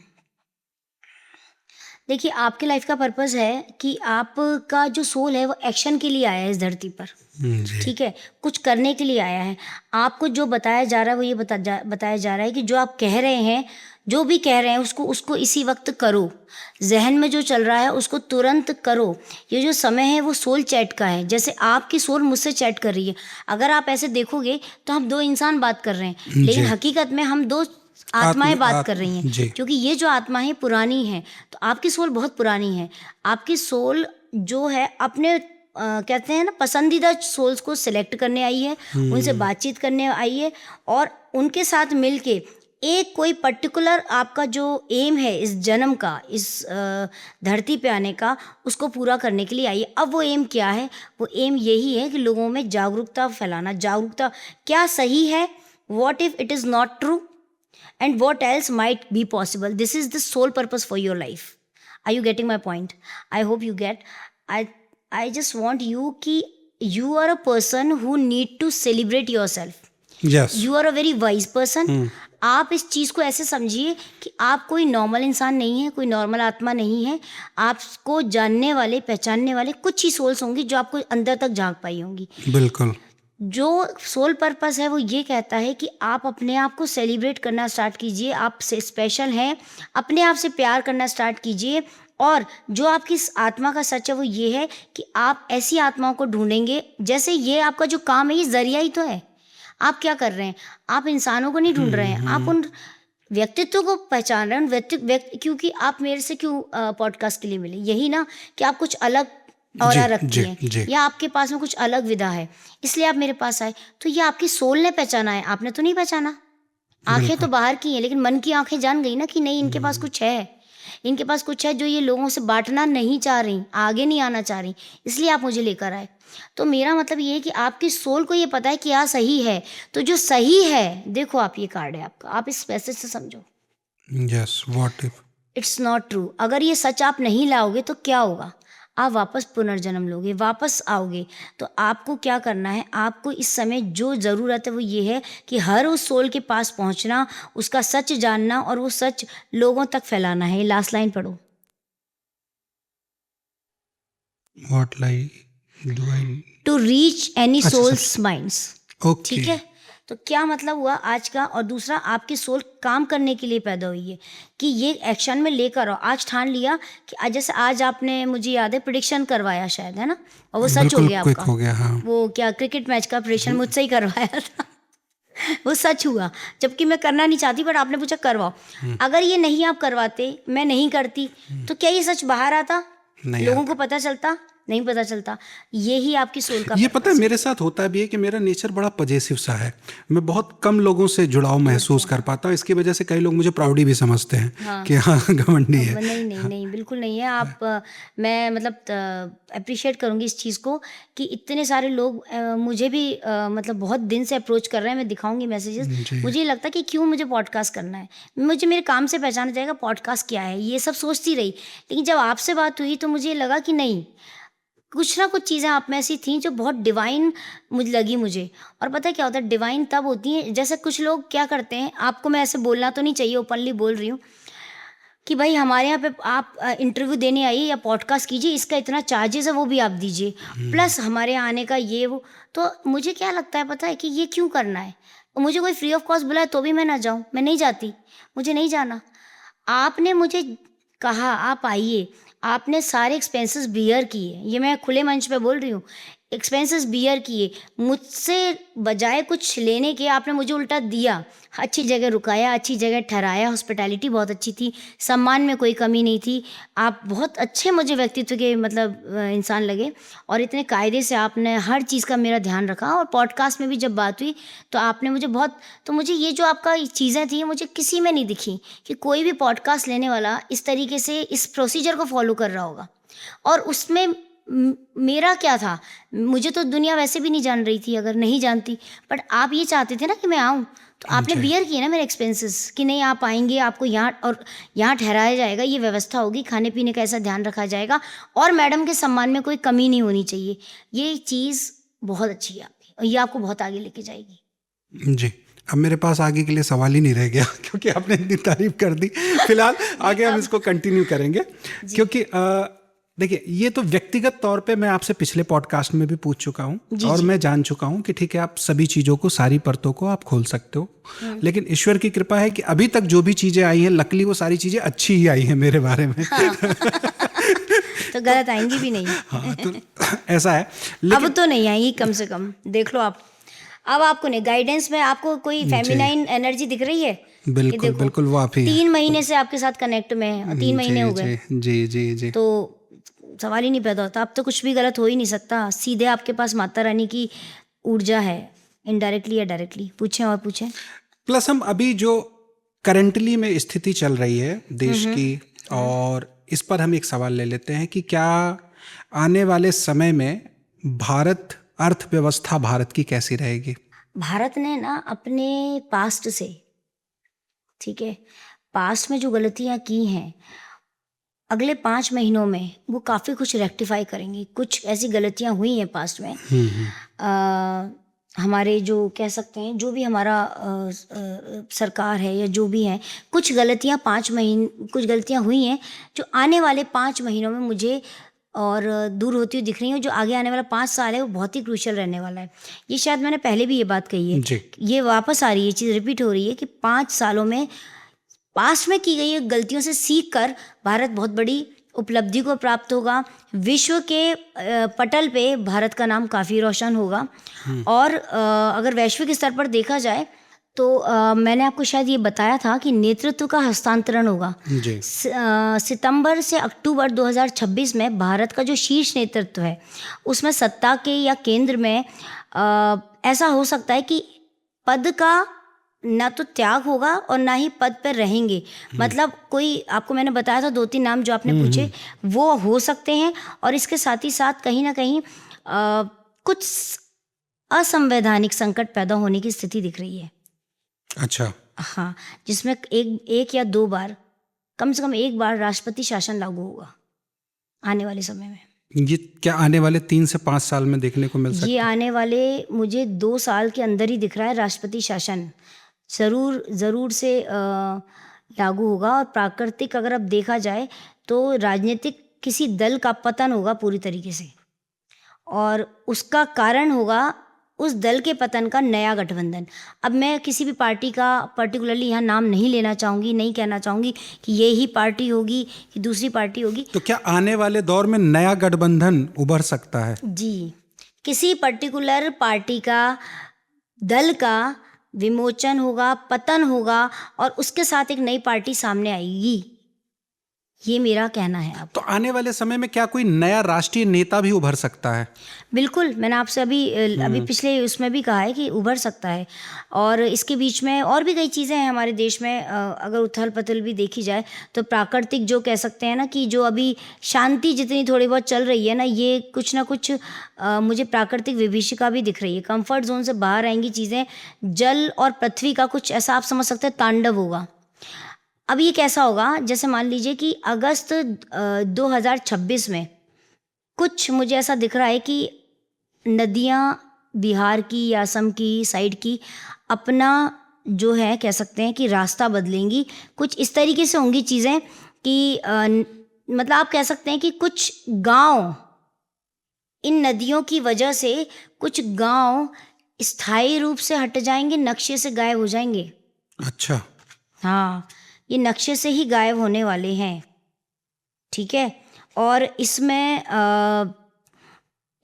देखिए, आपकी लाइफ का पर्पस है कि आपका जो सोल है वो एक्शन के लिए आया है इस धरती पर, जी। ठीक है, कुछ करने के लिए आया है। आपको जो बताया जा रहा है वो ये बताया जा रहा है कि जो आप कह रहे हैं, जो भी कह रहे हैं उसको इसी वक्त करो। जहन में जो चल रहा है उसको तुरंत करो। ये जो समय है वो सोल चैट का है, जैसे आपकी सोल मुझसे चैट कर रही है। अगर आप ऐसे देखोगे तो हम 2 इंसान बात कर रहे हैं, लेकिन हकीकत में हम 2 आत्माएं बात कर रही हैं, क्योंकि ये जो आत्माएं पुरानी हैं। तो आपकी सोल बहुत पुरानी है। आपकी सोल जो है अपने कहते हैं ना, पसंदीदा सोल्स को सिलेक्ट करने आई है, उनसे बातचीत करने आई है, और उनके साथ मिलके एक कोई पर्टिकुलर आपका जो एम है इस जन्म का, इस धरती पे आने का, उसको पूरा करने के लिए आई है। अब वो एम क्या है? वो एम यही है कि लोगों में जागरूकता फैलाना। जागरूकता, क्या सही है, what if it is not true, and what else might be possible. This is the sole purpose for your life. Are you getting my point? I hope you get. I just want you कि you are a person who need to celebrate yourself. Yes. You are a very wise person. आप इस चीज़ को ऐसे समझिए कि आप कोई नॉर्मल इंसान नहीं है, कोई नॉर्मल आत्मा नहीं है। आपको जानने वाले, पहचानने वाले कुछ ही सोल्स होंगी जो आपको अंदर तक झांक पाई होंगी। बिल्कुल। जो सोल पर्पस है वो ये कहता है कि आप अपने आप को सेलिब्रेट करना स्टार्ट कीजिए, आप से स्पेशल हैं, अपने आप से प्यार करना स्टार्ट कीजिए। और जो आपकी आत्मा का सच है वो ये है कि आप ऐसी आत्माओं को ढूंढेंगे। जैसे ये आपका जो काम है ये जरिया ही तो है। आप क्या कर रहे हैं? आप इंसानों को नहीं ढूंढ रहे हैं, आप उन व्यक्तित्व को पहचान रहे हैं, क्योंकि आप मेरे से क्यों पॉडकास्ट के लिए मिले, यही ना कि आप कुछ अलग जी ऑरा रखती जी हैं जी या आपके पास में कुछ अलग विधा है, इसलिए आप मेरे पास आए। तो ये आपकी सोल ने पहचाना है, आपने तो नहीं पहचाना। आंखें तो बिल्कुल। बाहर की हैं, लेकिन मन की आंखें जान गई ना कि नहीं, इनके पास कुछ है, इनके पास कुछ है जो ये लोगों से बांटना नहीं चाह रही, आगे नहीं आना चाह रही, इसलिए आप मुझे लेकर आए। तो मेरा मतलब ये है कि आपकी सोल को ये पता है कि क्या सही है, तो जो सही है, देखो आप, ये कार्ड है आपका, आप इस मैसेज से समझो, yes, what if. It's not true. अगर ये सच आप नहीं लाओगे तो क्या होगा, आप वापस पुनर्जन्म लोगे, वापस आओगे। तो आपको क्या करना है, आपको इस समय जो ज़रूरत है वो ये है कि हर उस सोल के पास पहुंचना, उसका सच जानना और वो सच लोगों तक फैलाना है। लास्ट लाइन पढ़ो। What lie do I. To reach any अच्छा सोल्स माइंड्स। ओके। ठीक है, तो क्या मतलब हुआ आज का। और दूसरा, आपकी सोल काम करने के लिए पैदा हुई है कि ये एक्शन में लेकर आओ। आज ठान लिया कि आज, जैसे आज आपने, मुझे याद है, प्रिडिक्शन करवाया शायद, है ना, और वो सच हो बिल्कुल गया क्विक आपका। हो गया, हाँ। वो क्या, क्रिकेट मैच का प्रिडिक्शन मुझसे ही करवाया था वो सच हुआ, जबकि मैं करना नहीं चाहती, बट आपने पूछा करवाओ। अगर ये नहीं आप करवाते, मैं नहीं करती, तो क्या ये सच बाहर आता, नहीं लोगों आता। को पता चलता? नहीं पता चलता। यही आपकी सोल का ये पता है पर्पस मेरे साथ होता भी है कि मेरा नेचर बड़ा पजेसिव सा है। मैं बहुत कम लोगों से जुड़ाव महसूस कर पाता हूँ। इसकी वजह से कई लोग मुझे प्राउडी भी समझते हैं हाँ। कि हाँ घमंडी है। नहीं नहीं नहीं, बिल्कुल नहीं है आप। मैं मतलब अप्रिशिएट करूँगी इस चीज़ को कि इतने सारे लोग मुझे भी मतलब बहुत दिन से अप्रोच कर रहे हैं। मैं दिखाऊंगी मैसेजेस। जी। मुझे ये लगता है कि क्यों मुझे पॉडकास्ट करना है, मुझे मेरे काम से पहचाना जाएगा पॉडकास्ट क्या है, ये सब सोचती रही। लेकिन जब आपसे बात हुई तो मुझे लगा कि नहीं, कुछ ना कुछ चीज़ें आप में ऐसी थी जो बहुत डिवाइन मुझे लगी मुझे। और पता है क्या होता है, डिवाइन तब होती है, जैसे कुछ लोग क्या करते हैं, आपको मैं ऐसे बोलना तो नहीं चाहिए, ओपनली बोल रही हूँ कि भाई हमारे यहाँ पे आप इंटरव्यू देने आइए या पॉडकास्ट कीजिए, इसका इतना चार्जेस है वो भी आप दीजिए, प्लस हमारे यहाँ आने का ये वो। तो मुझे क्या लगता है पता है कि ये क्यों करना है। मुझे कोई फ्री ऑफ कॉस्ट बुलाए तो भी मैं ना जाऊँ, मैं नहीं जाती, मुझे नहीं जाना। आपने मुझे कहा आप आइए, आपने सारे एक्सपेंसेस बियर किए, ये मैं खुले मंच पे बोल रही हूँ, एक्सपेंसेस बियर किए, मुझसे बजाय कुछ लेने के आपने मुझे उल्टा दिया, अच्छी जगह रुकाया, अच्छी जगह ठहराया, हॉस्पिटैलिटी बहुत अच्छी थी, सम्मान में कोई कमी नहीं थी। आप बहुत अच्छे मुझे व्यक्तित्व के मतलब इंसान लगे, और इतने कायदे से आपने हर चीज़ का मेरा ध्यान रखा। और पॉडकास्ट में भी जब बात हुई तो आपने मुझे बहुत, तो मुझे ये जो आपका चीज़ें थी मुझे किसी में नहीं दिखी कि कोई भी पॉडकास्ट लेने वाला इस तरीके से इस प्रोसीजर को फॉलो कर रहा होगा। और उसमें मेरा क्या था, मुझे तो दुनिया वैसे भी नहीं जान रही थी, अगर नहीं जानती, बट आप ये चाहते थे ना कि मैं आऊँ, तो आपने जी। बियर किए ना मेरे एक्सपेंसेस कि नहीं आप आएंगे, आपको यहाँ और यहाँ ठहराया जाएगा, ये व्यवस्था होगी, खाने पीने का ऐसा ध्यान रखा जाएगा, और मैडम के सम्मान में कोई कमी नहीं होनी चाहिए। ये चीज़ बहुत अच्छी है आपकी, और ये आपको बहुत आगे लेके जाएगी। जी। अब मेरे पास आगे के लिए सवाल ही नहीं रह गया क्योंकि आपने इतनी तारीफ कर दी। फिलहाल आगे हम इसको कंटिन्यू करेंगे क्योंकि देखिए, ये तो व्यक्तिगत तौर पे मैं आपसे पिछले पॉडकास्ट में भी पूछ चुका हूँ और मैं जान चुका हूँ कि ठीक है, आप सभी चीज़ों को, सारी परतों को आप खोल सकते हो, लेकिन ईश्वर की कृपा है कि अभी तक जो भी चीज़ें आई हैं, लकली वो सारी चीज़ें अच्छी ही आई हैं मेरे बारे में। हाँ। तो गलत आएंगी भी नहीं। हाँ, तो ऐसा है, लेकिन अब तो नहीं आएंगी, कम से कम देख लो आप। अब आपको नहीं, गाइडेंस में आपको कोई फेमिनाइन एनर्जी दिख रही है? बिल्कुल बिल्कुल, वो आप ही हैं। 3 महीने से आपके साथ कनेक्ट में है, 3 महीने हो गए, जी जी जी। तो सवाल ही नहीं पैदा होता। अब तो कुछ भी गलत हो ही नहीं सकता, सीधे आपके पास माता रानी की ऊर्जा है, इनडायरेक्टली या डायरेक्टली। पूछें और पूछें। प्लस हम अभी जो करंटली में स्थिति चल रही है देश की, और इस पर हम एक सवाल ले लेते हैं कि क्या आने वाले समय में भारत, अर्थव्यवस्था भारत की कैसी रहेगी? भारत ने ना अपने पास्ट से, ठीक है, पास्ट में जो गलतियां की हैं, अगले 5 महीनों में वो काफ़ी कुछ रेक्टिफाई करेंगी। कुछ ऐसी गलतियां हुई हैं पास्ट में, हमारे जो कह सकते हैं, जो भी हमारा सरकार है या जो भी है, कुछ गलतियां कुछ गलतियां हुई हैं जो आने वाले 5 महीनों में मुझे और दूर होती हुई दिख रही हैं। जो आगे आने वाला 5 साल है वो बहुत ही क्रूशियल रहने वाला है। ये शायद मैंने पहले भी ये बात कही है, जी। ये वापस आ रही है, ये चीज़ रिपीट हो रही है कि 5 सालों में पास्ट में की गई गलतियों से सीख कर भारत बहुत बड़ी उपलब्धि को प्राप्त होगा। विश्व के पटल पे भारत का नाम काफ़ी रोशन होगा। और अगर वैश्विक स्तर पर देखा जाए तो मैंने आपको शायद ये बताया था कि नेतृत्व का हस्तांतरण होगा। जी। सितंबर से अक्टूबर 2026 में भारत का जो शीर्ष नेतृत्व है उसमें सत्ता के या केंद्र में ऐसा हो सकता है कि पद का ना तो त्याग होगा और ना ही पद पर रहेंगे। मतलब कोई, आपको मैंने बताया था 2-3 नाम जो आपने पूछे, वो हो सकते हैं। और इसके साथ ही साथ कहीं ना कहीं कुछ असंवैधानिक संकट पैदा होने की स्थिति दिख रही है। अच्छा। हाँ, जिसमें एक या 2 बार, कम से कम 1 बार राष्ट्रपति शासन लागू होगा आने वाले समय में। ये क्या आने वाले 3 से 5 साल में देखने को मिल सकता ये है? आने वाले मुझे 2 साल के अंदर ही दिख रहा है। राष्ट्रपति शासन ज़रूर से लागू होगा। और प्राकृतिक, अगर अब देखा जाए तो राजनीतिक किसी दल का पतन होगा पूरी तरीके से, और उसका कारण होगा उस दल के पतन का नया गठबंधन। अब मैं किसी भी पार्टी का पर्टिकुलरली यहाँ नाम नहीं लेना चाहूँगी, नहीं कहना चाहूँगी कि ये ही पार्टी होगी कि दूसरी पार्टी होगी। तो क्या आने वाले दौर में नया गठबंधन उभर सकता है? जी, किसी पर्टिकुलर पार्टी का, दल का विमोचन होगा, पतन होगा, और उसके साथ एक नई पार्टी सामने आएगी, ये मेरा कहना है। अब तो आने वाले समय में क्या कोई नया राष्ट्रीय नेता भी उभर सकता है? बिल्कुल, मैंने आपसे अभी पिछले उसमें भी कहा है कि उभर सकता है। और इसके बीच में और भी कई चीज़ें हैं हमारे देश में। अगर उथल पुथल भी देखी जाए तो प्राकृतिक, जो कह सकते हैं ना कि जो अभी शांति जितनी थोड़ी बहुत चल रही है ना, ये कुछ ना कुछ मुझे प्राकृतिक विभीषिका भी दिख रही है। कंफर्ट जोन से बाहर आएंगी चीज़ें। जल और पृथ्वी का कुछ ऐसा आप समझ सकते हैं तांडव होगा। अब ये कैसा होगा, जैसे मान लीजिए कि अगस्त 2026 में कुछ मुझे ऐसा दिख रहा है कि नदियाँ बिहार की या असम की साइड की अपना जो है, कह सकते हैं कि रास्ता बदलेंगी। कुछ इस तरीके से होंगी चीज़ें कि मतलब आप कह सकते हैं कि कुछ गांव, इन नदियों की वजह से कुछ गांव स्थायी रूप से हट जाएंगे, नक्शे से गायब हो जाएंगे। अच्छा। हाँ, ये नक्शे से ही गायब होने वाले हैं, ठीक है। और इसमें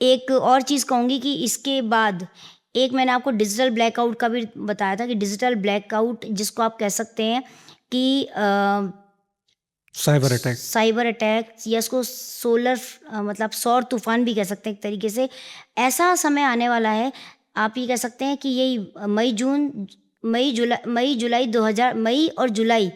एक और चीज़ कहूँगी कि इसके बाद एक मैंने आपको डिजिटल ब्लैकआउट का भी बताया था कि डिजिटल ब्लैकआउट, जिसको आप कह सकते हैं कि साइबर अटैक या इसको सोलर मतलब सौर तूफान भी कह सकते हैं एक तरीके से। ऐसा समय आने वाला है, आप ये कह सकते हैं कि यही मई और जुलाई,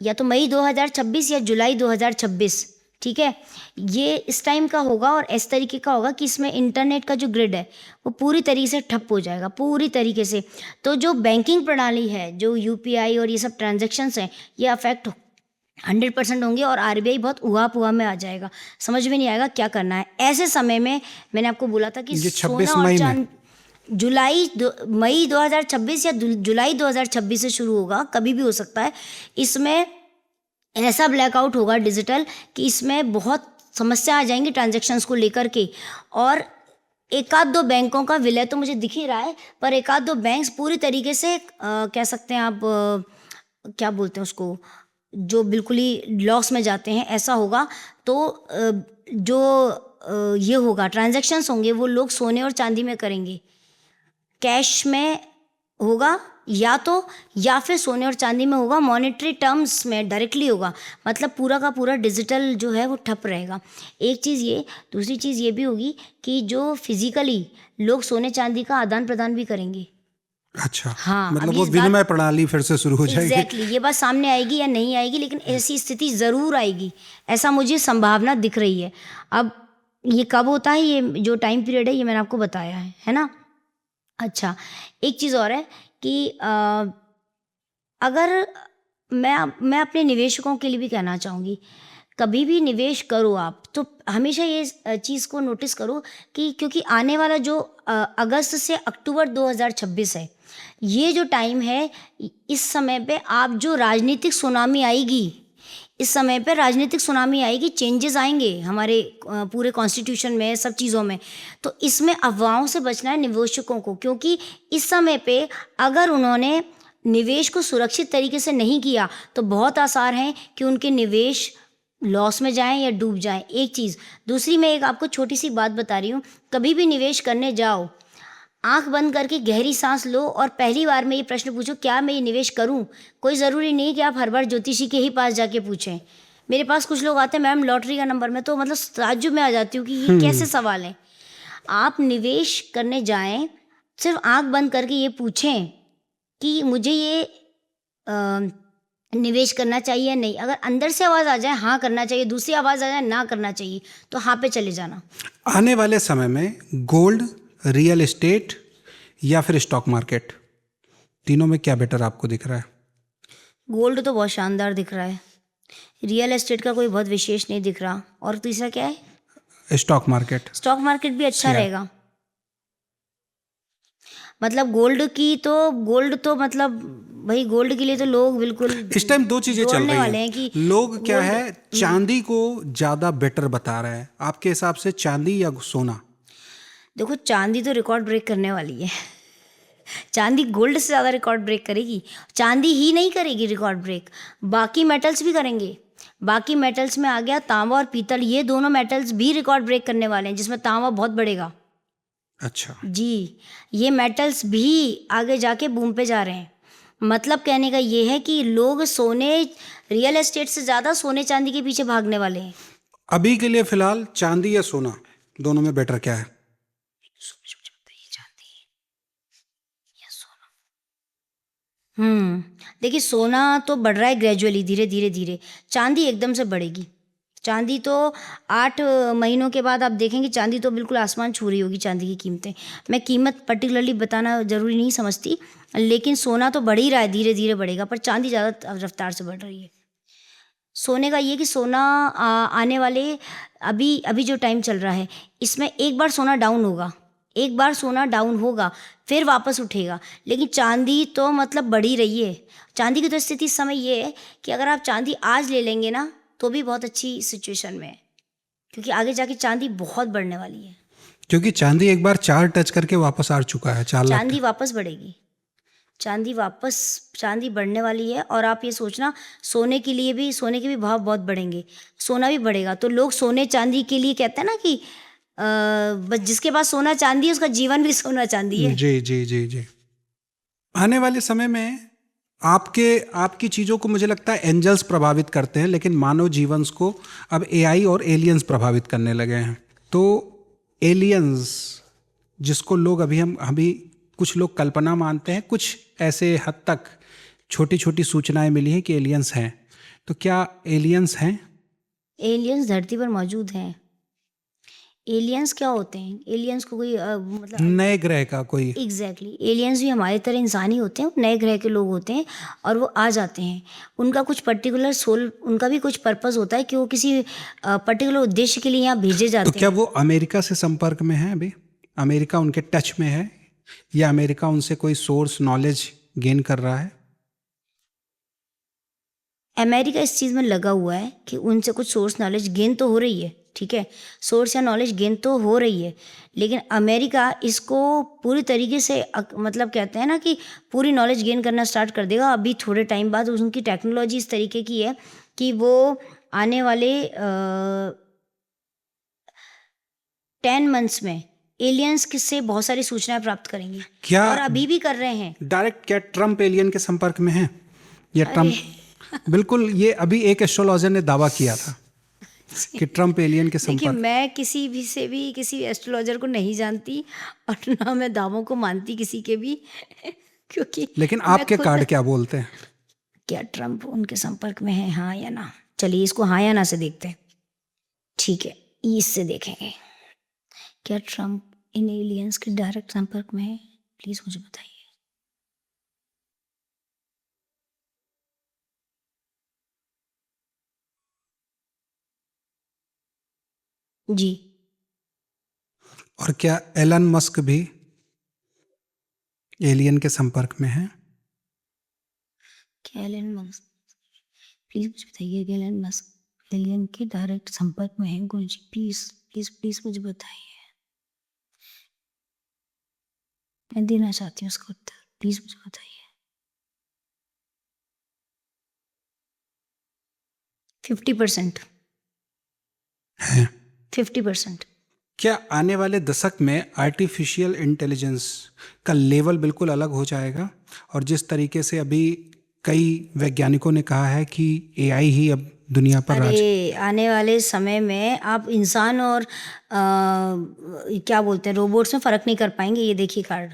या तो मई 2026 या जुलाई 2026, ठीक है, ये इस टाइम का होगा। और इस तरीके का होगा कि इसमें इंटरनेट का जो ग्रिड है वो पूरी तरीके से ठप हो जाएगा, पूरी तरीके से। तो जो बैंकिंग प्रणाली है, जो यूपीआई और ये सब ट्रांजैक्शंस हैं, ये अफेक्ट 100% होंगे। और आरबीआई बहुत उहा में आ जाएगा, समझ में नहीं आएगा क्या करना है। ऐसे समय में मैंने आपको बोला था कि सोना और चांदी मई 2026 या जुलाई 2026 से शुरू होगा, कभी भी हो सकता है। इसमें ऐसा ब्लैकआउट होगा डिजिटल कि इसमें बहुत समस्या आ जाएंगी ट्रांजैक्शंस को लेकर के। और एक आध दो बैंकों का विलय तो मुझे दिख ही रहा है, पर एक आध दो बैंक्स पूरी तरीके से कह सकते हैं आप, क्या बोलते हैं उसको, जो बिल्कुल ही लॉस में जाते हैं, ऐसा होगा। तो जो ये होगा, ट्रांजैक्शंस होंगे, वो लोग सोने और चांदी में करेंगे, कैश में होगा या फिर सोने और चांदी में होगा, मॉनेटरी टर्म्स में डायरेक्टली होगा। मतलब पूरा का पूरा डिजिटल जो है वो ठप रहेगा। एक चीज़ ये, दूसरी चीज़ ये भी होगी कि जो फिजिकली लोग सोने चांदी का आदान प्रदान भी करेंगे। अच्छा, हाँ, मतलब वो विनिमय प्रणाली फिर से शुरू हो जाएगी। एग्जैक्टली, ये बात सामने आएगी या नहीं आएगी, लेकिन ऐसी स्थिति ज़रूर आएगी, ऐसा मुझे संभावना दिख रही है। अब ये कब होता है, ये जो टाइम पीरियड है, ये मैंने आपको बताया है ना। अच्छा, एक चीज़ और है कि अगर मैं अपने निवेशकों के लिए भी कहना चाहूँगी, कभी भी निवेश करो आप तो हमेशा ये चीज़ को नोटिस करो कि क्योंकि आने वाला जो अगस्त से अक्टूबर 2026 है, ये जो टाइम है, इस समय पे आप जो राजनीतिक सुनामी आएगी, इस समय पे राजनीतिक सुनामी आएगी, चेंजेस आएंगे हमारे पूरे कॉन्स्टिट्यूशन में, सब चीज़ों में। तो इसमें अफवाहों से बचना है निवेशकों को, क्योंकि इस समय पे अगर उन्होंने निवेश को सुरक्षित तरीके से नहीं किया तो बहुत आसार हैं कि उनके निवेश लॉस में जाएं या डूब जाएं। एक चीज़। दूसरी, मैं एक आपको छोटी सी बात बता रही हूँ, कभी भी निवेश करने जाओ, आंख बंद करके गहरी सांस लो और पहली बार में ये प्रश्न पूछो, क्या मैं ये निवेश करूं? कोई ज़रूरी नहीं कि आप हर बार ज्योतिषी के ही पास जाके पूछें। मेरे पास कुछ लोग आते हैं, मैम लॉटरी का नंबर, मैं तो मतलब ताज्जुब में आ जाती हूँ कि ये कैसे सवाल है। आप निवेश करने जाएं, सिर्फ आंख बंद करके ये पूछें कि मुझे ये निवेश करना चाहिए या नहीं। अगर अंदर से आवाज़ आ जाए हाँ करना चाहिए, दूसरी आवाज़ आ जाए ना करना चाहिए, तो हाँ पे चले जाना। आने वाले समय में गोल्ड, रियल एस्टेट या फिर स्टॉक मार्केट, तीनों में क्या बेटर आपको दिख रहा है? गोल्ड तो बहुत शानदार दिख रहा है, रियल एस्टेट का कोई बहुत विशेष नहीं दिख रहा, और तीसरा क्या है? Stock market. स्टॉक मार्केट भी अच्छा शेयर। रहेगा। मतलब गोल्ड तो मतलब भाई गोल्ड के लिए तो लोग बिल्कुल इस टाइम दो चीजें चल दौड़ने रही वाले हैं। हैं कि लोग क्या गोल्ड। है, चांदी को ज्यादा बेटर बता रहे हैं। आपके हिसाब से चांदी या सोना? देखो चांदी तो रिकॉर्ड ब्रेक करने वाली है। चांदी गोल्ड से ज़्यादा रिकॉर्ड ब्रेक करेगी। चांदी ही नहीं करेगी रिकॉर्ड ब्रेक, बाकी मेटल्स भी करेंगे। बाकी मेटल्स में आ गया तांबा और पीतल, ये दोनों मेटल्स भी रिकॉर्ड ब्रेक करने वाले हैं, जिसमें तांबा बहुत बढ़ेगा। अच्छा। जी, ये मेटल्स भी आगे जाके बूम पे जा रहे हैं। मतलब कहने का ये है कि लोग सोने, रियल एस्टेट से ज़्यादा सोने चांदी के पीछे भागने वाले हैं। अभी के लिए फिलहाल चांदी या सोना, दोनों में बेटर क्या है? देखिए सोना तो बढ़ रहा है ग्रेजुअली, धीरे धीरे धीरे। चांदी एकदम से बढ़ेगी। चांदी तो 8 महीनों के बाद आप देखेंगे चांदी तो बिल्कुल आसमान छू रही होगी। चांदी की कीमतें, मैं कीमत पर्टिकुलरली बताना ज़रूरी नहीं समझती, लेकिन सोना तो बढ़ ही रहा है, धीरे धीरे बढ़ेगा, पर चांदी ज़्यादा रफ्तार से बढ़ रही है। सोने का ये कि सोना आने वाले अभी अभी जो टाइम चल रहा है, इसमें एक बार सोना डाउन होगा, एक बार सोना डाउन होगा, फिर वापस उठेगा। लेकिन चांदी तो मतलब बढ़ ही रही है। चांदी की तो स्थिति इस समय ये है कि अगर आप चांदी आज ले लेंगे ना तो भी बहुत अच्छी सिचुएशन में है, क्योंकि आगे जाके चांदी बहुत बढ़ने वाली है। क्योंकि चांदी एक बार 4 टच करके वापस आ चुका है, 4 लाख चांदी वापस बढ़ेगी, चांदी बढ़ने वाली है। और आप ये सोचना, सोने के भी भाव बहुत बढ़ेंगे, सोना भी बढ़ेगा। तो लोग सोने चांदी के लिए कहते हैं ना कि बस जिसके पास सोना चांदी है उसका जीवन भी सोना चांदी है। जी जी जी जी। आने वाले समय में आपकी चीज़ों को मुझे लगता है एंजल्स प्रभावित करते हैं, लेकिन मानव जीवन को अब एआई और एलियंस प्रभावित करने लगे हैं। तो एलियंस, जिसको लोग अभी कुछ लोग कल्पना मानते हैं, कुछ ऐसे हद तक छोटी छोटी सूचनाएं मिली हैं कि एलियंस हैं। तो क्या एलियंस हैं? एलियंस धरती पर मौजूद हैं। एलियंस क्या होते हैं? एलियंस को कोई मतलब नए ग्रह का कोई? एग्जैक्टली एलियंस भी हमारी तरह इंसान ही होते हैं, नए ग्रह के लोग होते हैं और वो आ जाते हैं। उनका कुछ पर्टिकुलर सोल, उनका भी कुछ पर्पस होता है कि वो किसी पर्टिकुलर उद्देश्य के लिए यहाँ भेजे तो जाते क्या हैं। वो अमेरिका से संपर्क में है अभी? अमेरिका उनके टच में है, या अमेरिका उनसे कोई सोर्स नॉलेज गेन कर रहा है? अमेरिका इस चीज़ में लगा हुआ है कि उनसे कुछ सोर्स नॉलेज गेन तो हो रही है, ठीक है, सोर्स या नॉलेज गेन तो हो रही है, लेकिन अमेरिका इसको पूरी तरीके से मतलब कहते हैं ना कि पूरी नॉलेज गेन करना स्टार्ट कर देगा अभी थोड़े टाइम बाद। उनकी टेक्नोलॉजी इस तरीके की है कि वो आने वाले 10 मंथ्स में एलियंस से बहुत सारी सूचनाएं प्राप्त करेंगे, क्या और अभी भी कर रहे हैं। डायरेक्ट, क्या ट्रम्प एलियन के संपर्क में है? या अरे ट्रम्प बिल्कुल, ये अभी एक एस्ट्रोलॉजर ने दावा किया था कि ट्रम्प एलियन के देखिए संपर्क। मैं किसी एस्ट्रोलॉजर को नहीं जानती और ना मैं दावों को मानती किसी के भी क्योंकि लेकिन मैं आपके खुद। कार्ड क्या बोलते हैं? क्या ट्रम्प उनके संपर्क में है, हाँ या ना? चलिए इसको हाँ या ना से देखते हैं। ठीक है, इससे देखेंगे। क्या ट्रम्प इन एलियंस के डायरेक्ट संपर्क में है? प्लीज मुझे बताइए। जी। और क्या एलन मस्क भी एलियन के संपर्क में है? क्या एलन मस्क, प्लीज मुझे बताइए कि एलन मस्क एलियन के डायरेक्ट संपर्क में है? गुरु जी प्लीज प्लीज प्लीज मुझे बताइए, मैं देना चाहती हूँ उसका उत्तर, प्लीज मुझे बताइए। 50%। है। 50%। क्या आने वाले दशक में आर्टिफिशियल इंटेलिजेंस का लेवल बिल्कुल अलग हो जाएगा? और जिस तरीके से अभी कई वैज्ञानिकों ने कहा है कि एआई ही अब दुनिया पर राज। अरे आने वाले समय में आप इंसान और क्या बोलते हैं रोबोट्स में फ़र्क नहीं कर पाएंगे। ये देखिए कार्ड,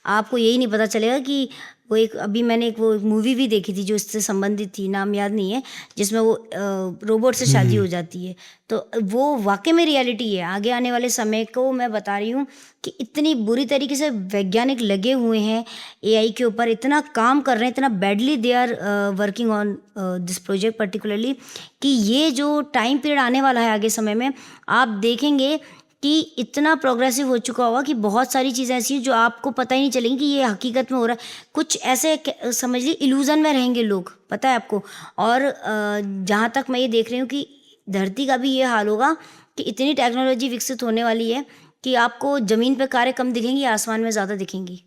आपको यही नहीं पता चलेगा कि वो एक अभी मैंने एक वो मूवी भी देखी थी जो इससे संबंधित थी, नाम याद नहीं है, जिसमें वो रोबोट से शादी हो जाती है। तो वो वाकई में रियलिटी है। आगे आने वाले समय को मैं बता रही हूँ कि इतनी बुरी तरीके से वैज्ञानिक लगे हुए हैं एआई के ऊपर, इतना काम कर रहे हैं, इतना badly they are working on this project particularly, कि ये जो टाइम पीरियड आने वाला है आगे समय में, आप देखेंगे कि इतना प्रोग्रेसिव हो चुका होगा कि बहुत सारी चीज़ें ऐसी हैं जो आपको पता ही नहीं चलेंगी कि ये हकीकत में हो रहा है। कुछ ऐसे समझ लीजिए इल्यूज़न में रहेंगे लोग, पता है आपको। और जहाँ तक मैं ये देख रही हूँ कि धरती का भी ये हाल होगा कि इतनी टेक्नोलॉजी विकसित होने वाली है कि आपको ज़मीन पे कारें कम दिखेंगी, आसमान में ज़्यादा दिखेंगी।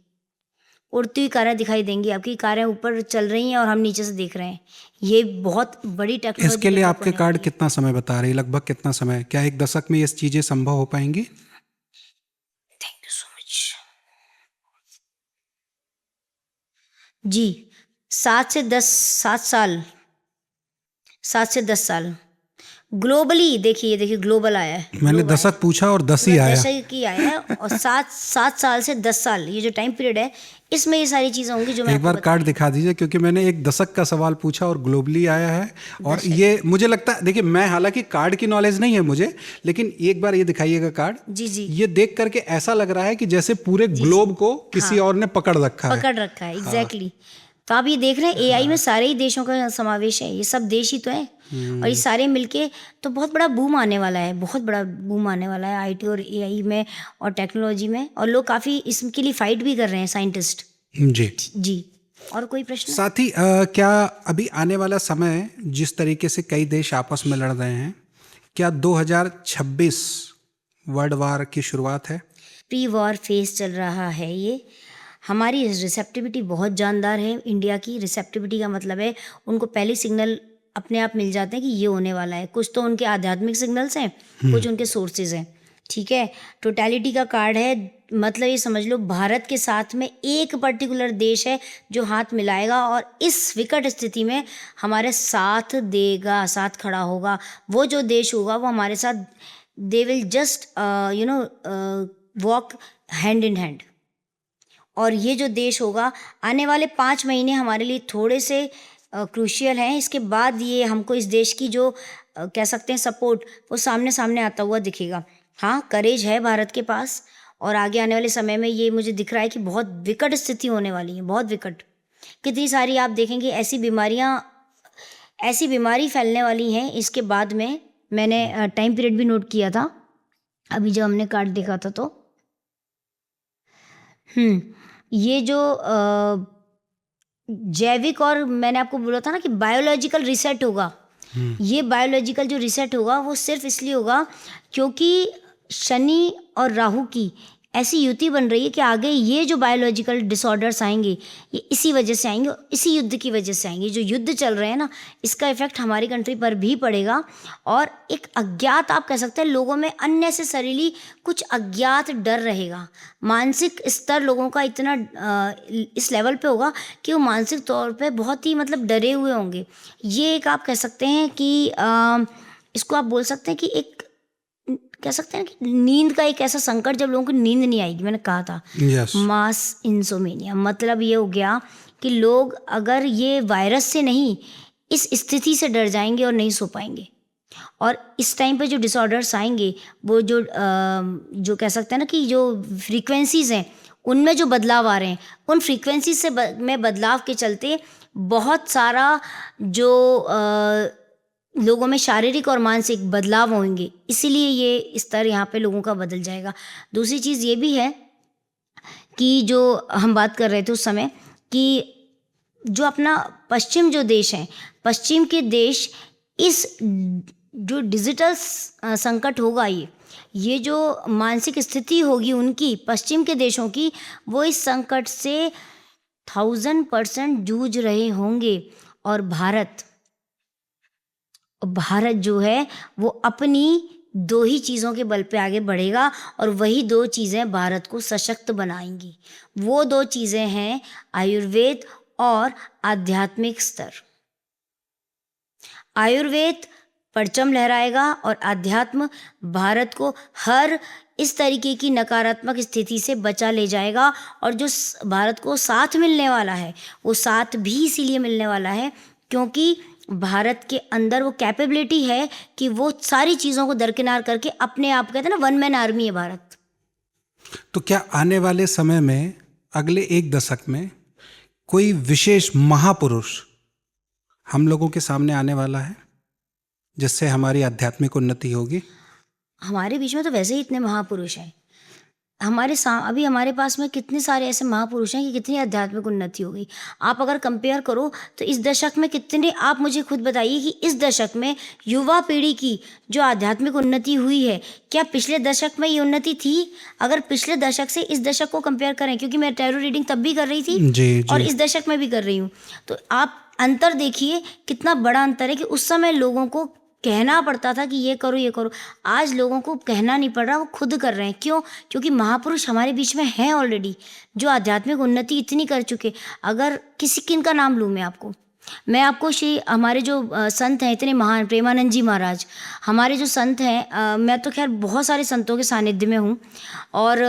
उड़ती हुई कारें दिखाई देंगी, आपकी कारें ऊपर चल रही हैं और हम नीचे से देख रहे हैं। ये बहुत बड़ी टेक्नोलॉजी इसके लिए डेवलप आपके होने कार्ड वाली है। कितना समय बता रहे हैं? लगभग कितना समय? क्या एक दशक में ये चीज़ें संभव हो पाएंगी? थैंक यू सो मच जी। 7 से 10 साल ग्लोबली। देखिए ये देखिए ग्लोबल आया है, मैंने ग्लोब आया है, दशक पूछा और 10 ही पूरा आया। दशक की आया है। और 7 साल से 10 साल ये जो टाइम पीरियड है, इसमें ये सारी चीज़ें होंगी जो मैं एक आपको बार बता कार्ड रही हूँ। दिखा दीजिए, क्योंकि मैंने एक दशक का सवाल पूछा और ग्लोबली आया है। और दशक। ये मुझे लगता है, देखिए मैं हालांकि कार्ड की नॉलेज नहीं है मुझे, लेकिन एक बार ये दिखाइएगा कार्ड। जी जी ये देख करके ऐसा लग रहा है कि जैसे पूरे जी जी। ग्लोब को किसी हाँ, और ने पकड़ रखा है। पकड़ रखा है एग्जैक्टली। तो आप ये देख रहे हैं एआई में सारे ही देशों का समावेश है, ये सब देश ही तो हैं। और ये सारे मिलके तो बहुत बड़ा बूम आने वाला है, बहुत बड़ा बूम आने वाला है आईटी और एआई में और टेक्नोलॉजी में। और लोग काफ़ी इसके लिए फाइट भी कर रहे हैं, साइंटिस्ट। जी। जी। और कोई प्रश्न? साथ ही क्या अभी आने वाला समय जिस तरीके से कई देश आपस में लड़ रहे हैं, क्या 2026 वर्ल्ड वार की शुरुआत है? प्री वॉर फेज चल रहा है ये। हमारी रिसेप्टिविटी बहुत जानदार है। इंडिया की रिसेप्टिविटी का मतलब है उनको पहले सिग्नल अपने आप मिल जाते हैं कि ये होने वाला है। कुछ तो उनके आध्यात्मिक सिग्नल्स हैं, कुछ उनके सोर्सेज हैं। ठीक है, टोटलिटी का कार्ड है, मतलब ये समझ लो भारत के साथ में एक पर्टिकुलर देश है जो हाथ मिलाएगा और इस विकट स्थिति में हमारे साथ देगा, साथ खड़ा होगा। वो जो देश होगा वो हमारे साथ, they will just walk hand in hand. और ये जो देश होगा, आने वाले 5 महीने हमारे लिए थोड़े से क्रूशियल हैं। इसके बाद ये हमको इस देश की जो कह सकते हैं सपोर्ट, वो सामने सामने आता हुआ दिखेगा। हाँ, करेज है भारत के पास। और आगे आने वाले समय में ये मुझे दिख रहा है कि बहुत विकट स्थिति होने वाली है, बहुत विकट। कितनी सारी आप देखेंगे ऐसी बीमारी फैलने वाली हैं इसके बाद में। मैंने टाइम पीरियड भी नोट किया था अभी जब हमने कार्ड देखा था। तो ये जो जैविक, और मैंने आपको बोला था ना कि बायोलॉजिकल रीसेट होगा। ये बायोलॉजिकल जो रीसेट होगा वो सिर्फ इसलिए होगा क्योंकि शनि और राहु की ऐसी युति बन रही है कि आगे ये जो बायोलॉजिकल डिसऑर्डर्स आएंगे ये इसी वजह से आएंगे, इसी युद्ध की वजह से आएंगे। जो युद्ध चल रहे हैं ना, इसका इफेक्ट हमारी कंट्री पर भी पड़ेगा। और एक अज्ञात, आप कह सकते हैं लोगों में अननेसेसरीली कुछ अज्ञात डर रहेगा। मानसिक स्तर लोगों का इतना इस लेवल पे होगा कि वो मानसिक तौर पे बहुत ही मतलब डरे हुए होंगे। ये एक आप कह सकते हैं कि इसको आप बोल सकते हैं कि एक कह सकते हैं कि नींद का एक ऐसा संकट, जब लोगों को नींद नहीं आएगी। मैंने कहा था यस। मास इंसोमेनिया, मतलब ये हो गया कि लोग अगर ये वायरस से नहीं, इस स्थिति से डर जाएंगे और नहीं सो पाएंगे। और इस टाइम पे जो डिसऑर्डर्स आएंगे, वो जो कह सकते हैं ना कि जो फ्रीक्वेंसीज हैं उनमें जो बदलाव आ रहे हैं, उन फ्रीक्वेंसीज से में बदलाव के चलते बहुत सारा जो लोगों में शारीरिक और मानसिक बदलाव होंगे। इसीलिए ये स्तर यहाँ पे लोगों का बदल जाएगा। दूसरी चीज़ ये भी है कि जो हम बात कर रहे थे उस समय कि जो अपना पश्चिम जो देश है, पश्चिम के देश, इस जो डिजिटल संकट होगा, ये जो मानसिक स्थिति होगी उनकी, पश्चिम के देशों की, वो इस संकट से 1000% जूझ रहे होंगे। और भारत जो है वो अपनी दो ही चीज़ों के बल पे आगे बढ़ेगा और वही दो चीज़ें भारत को सशक्त बनाएंगी। वो दो चीज़ें हैं आयुर्वेद और आध्यात्मिक स्तर। आयुर्वेद परचम लहराएगा और अध्यात्म भारत को हर इस तरीके की नकारात्मक स्थिति से बचा ले जाएगा। और जो भारत को साथ मिलने वाला है वो साथ भी इसीलिए मिलने वाला है क्योंकि भारत के अंदर वो कैपेबिलिटी है कि वो सारी चीज़ों को दरकिनार करके अपने आप, कहते हैं ना, वन मैन आर्मी है भारत। तो क्या आने वाले समय में, अगले 1 दशक में, कोई विशेष महापुरुष हम लोगों के सामने आने वाला है जिससे हमारी आध्यात्मिक उन्नति होगी? हमारे बीच में तो वैसे ही इतने महापुरुष हैं। अभी हमारे पास में कितने सारे ऐसे महापुरुष हैं कि कितनी आध्यात्मिक उन्नति हो गई। आप अगर कंपेयर करो तो इस दशक में कितने, आप मुझे खुद बताइए कि इस दशक में युवा पीढ़ी की जो आध्यात्मिक उन्नति हुई है, क्या पिछले दशक में ये उन्नति थी? अगर पिछले दशक से इस दशक को कंपेयर करें, क्योंकि मैं टैरो रीडिंग तब भी कर रही थी जी, और जी। इस दशक में भी कर रही हूँ, तो आप अंतर देखिए कितना बड़ा अंतर है कि उस समय लोगों को कहना पड़ता था कि ये करो ये करो। आज लोगों को कहना नहीं पड़ रहा, वो खुद कर रहे हैं। क्यों? क्योंकि महापुरुष हमारे बीच में हैं ऑलरेडी, जो आध्यात्मिक उन्नति इतनी कर चुके। अगर किन का नाम लूँ मैं आपको श्री हमारे जो संत हैं इतने महान, प्रेमानंद जी महाराज हमारे जो संत हैं, मैं तो खैर बहुत सारे संतों के सानिध्य में हूँ और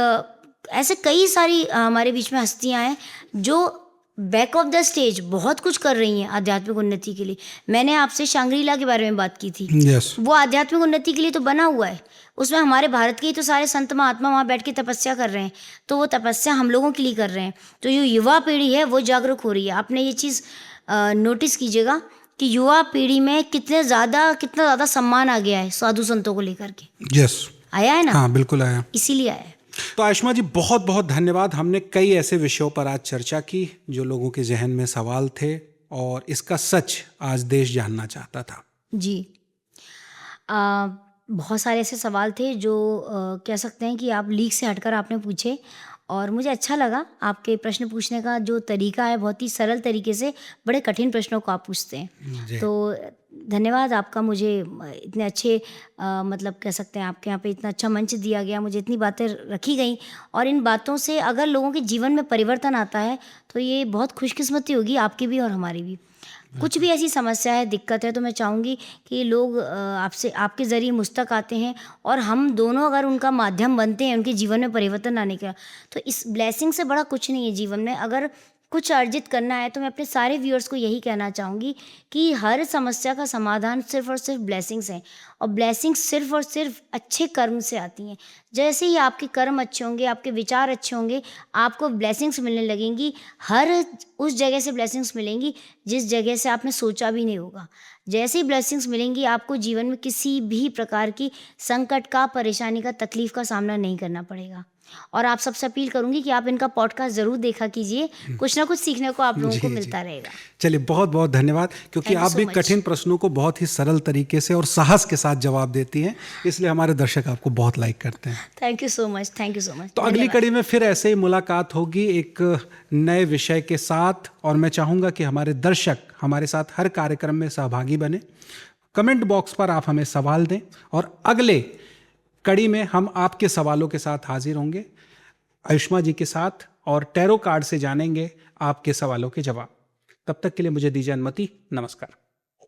ऐसे कई सारी हमारे बीच में हस्तियाँ हैं जो बैक ऑफ द स्टेज बहुत कुछ कर रही हैं आध्यात्मिक उन्नति के लिए। मैंने आपसे शांग्रीला के बारे में बात की थी। यस। वो आध्यात्मिक उन्नति के लिए तो बना हुआ है, उसमें हमारे भारत के ही तो सारे संत महात्मा वहाँ बैठ के तपस्या कर रहे हैं, तो वो तपस्या हम लोगों के लिए कर रहे हैं। तो जो युवा पीढ़ी है वो जागरूक हो रही है। आपने ये चीज़ नोटिस कीजिएगा कि युवा पीढ़ी में कितना ज़्यादा सम्मान आ गया है साधु संतों को लेकर के। यस। आया है ना? हाँ, बिल्कुल आया। इसीलिए आया है। तो आयुष्मा जी, बहुत बहुत धन्यवाद। हमने कई ऐसे विषयों पर आज चर्चा की जो लोगों के जहन में सवाल थे और इसका सच आज देश जानना चाहता था। जी, बहुत सारे ऐसे सवाल थे जो कह सकते हैं कि आप लीक से हटकर आपने पूछे और मुझे अच्छा लगा। आपके प्रश्न पूछने का जो तरीका है, बहुत ही सरल तरीके से बड़े कठिन प्रश्नों को आप पूछते हैं। तो धन्यवाद आपका, मुझे इतने अच्छे मतलब कह सकते हैं आपके यहाँ पे इतना अच्छा मंच दिया गया, मुझे इतनी बातें रखी गई और इन बातों से अगर लोगों के जीवन में परिवर्तन आता है तो ये बहुत खुशकिस्मती होगी आपकी भी और हमारी भी। कुछ भी ऐसी समस्या है, दिक्कत है, तो मैं चाहूँगी कि लोग आपसे, आपके ज़रिए मुझ तक आते हैं और हम दोनों अगर उनका माध्यम बनते हैं उनके जीवन में परिवर्तन आने का, तो इस ब्लेसिंग से बड़ा कुछ नहीं है जीवन में। अगर कुछ अर्जित करना है तो मैं अपने सारे व्यूअर्स को यही कहना चाहूँगी कि हर समस्या का समाधान सिर्फ और सिर्फ ब्लेसिंग्स हैं और ब्लेसिंग्स सिर्फ और सिर्फ अच्छे कर्म से आती हैं। जैसे ही आपके कर्म अच्छे होंगे, आपके विचार अच्छे होंगे, आपको ब्लेसिंग्स मिलने लगेंगी। हर उस जगह से ब्लेसिंग्स मिलेंगी जिस जगह से आपने सोचा भी नहीं होगा। जैसे ही ब्लेसिंग्स मिलेंगी आपको जीवन में किसी भी प्रकार की संकट का, परेशानी का, तकलीफ का सामना नहीं करना पड़ेगा। और आप सबसे अपील करूंगी कि आप इनका पॉडकास्ट ज़रूर देखा कीजिए, कुछ ना कुछ सीखने को आप लोगों को मिलता रहेगा। चलिए, बहुत बहुत धन्यवाद, क्योंकि आप भी कठिन प्रश्नों को बहुत ही सरल तरीके से और साहस के साथ जवाब देती हैं, इसलिए हमारे दर्शक आपको बहुत लाइक करते हैं। Thank you so much, thank you so much. तो अगली कड़ी में फिर ऐसे ही मुलाकात होगी एक नए विषय के साथ और मैं चाहूँगा कि हमारे दर्शक हमारे साथ हर कार्यक्रम में सहभागी बने। कमेंट बॉक्स पर आप हमें सवाल दें और अगले कड़ी में हम आपके सवालों के साथ हाजिर होंगे आयुष्मा जी के साथ और टैरो कार्ड से जानेंगे आपके सवालों के जवाब। तब तक के लिए मुझे दीजिए अनुमति। नमस्कार।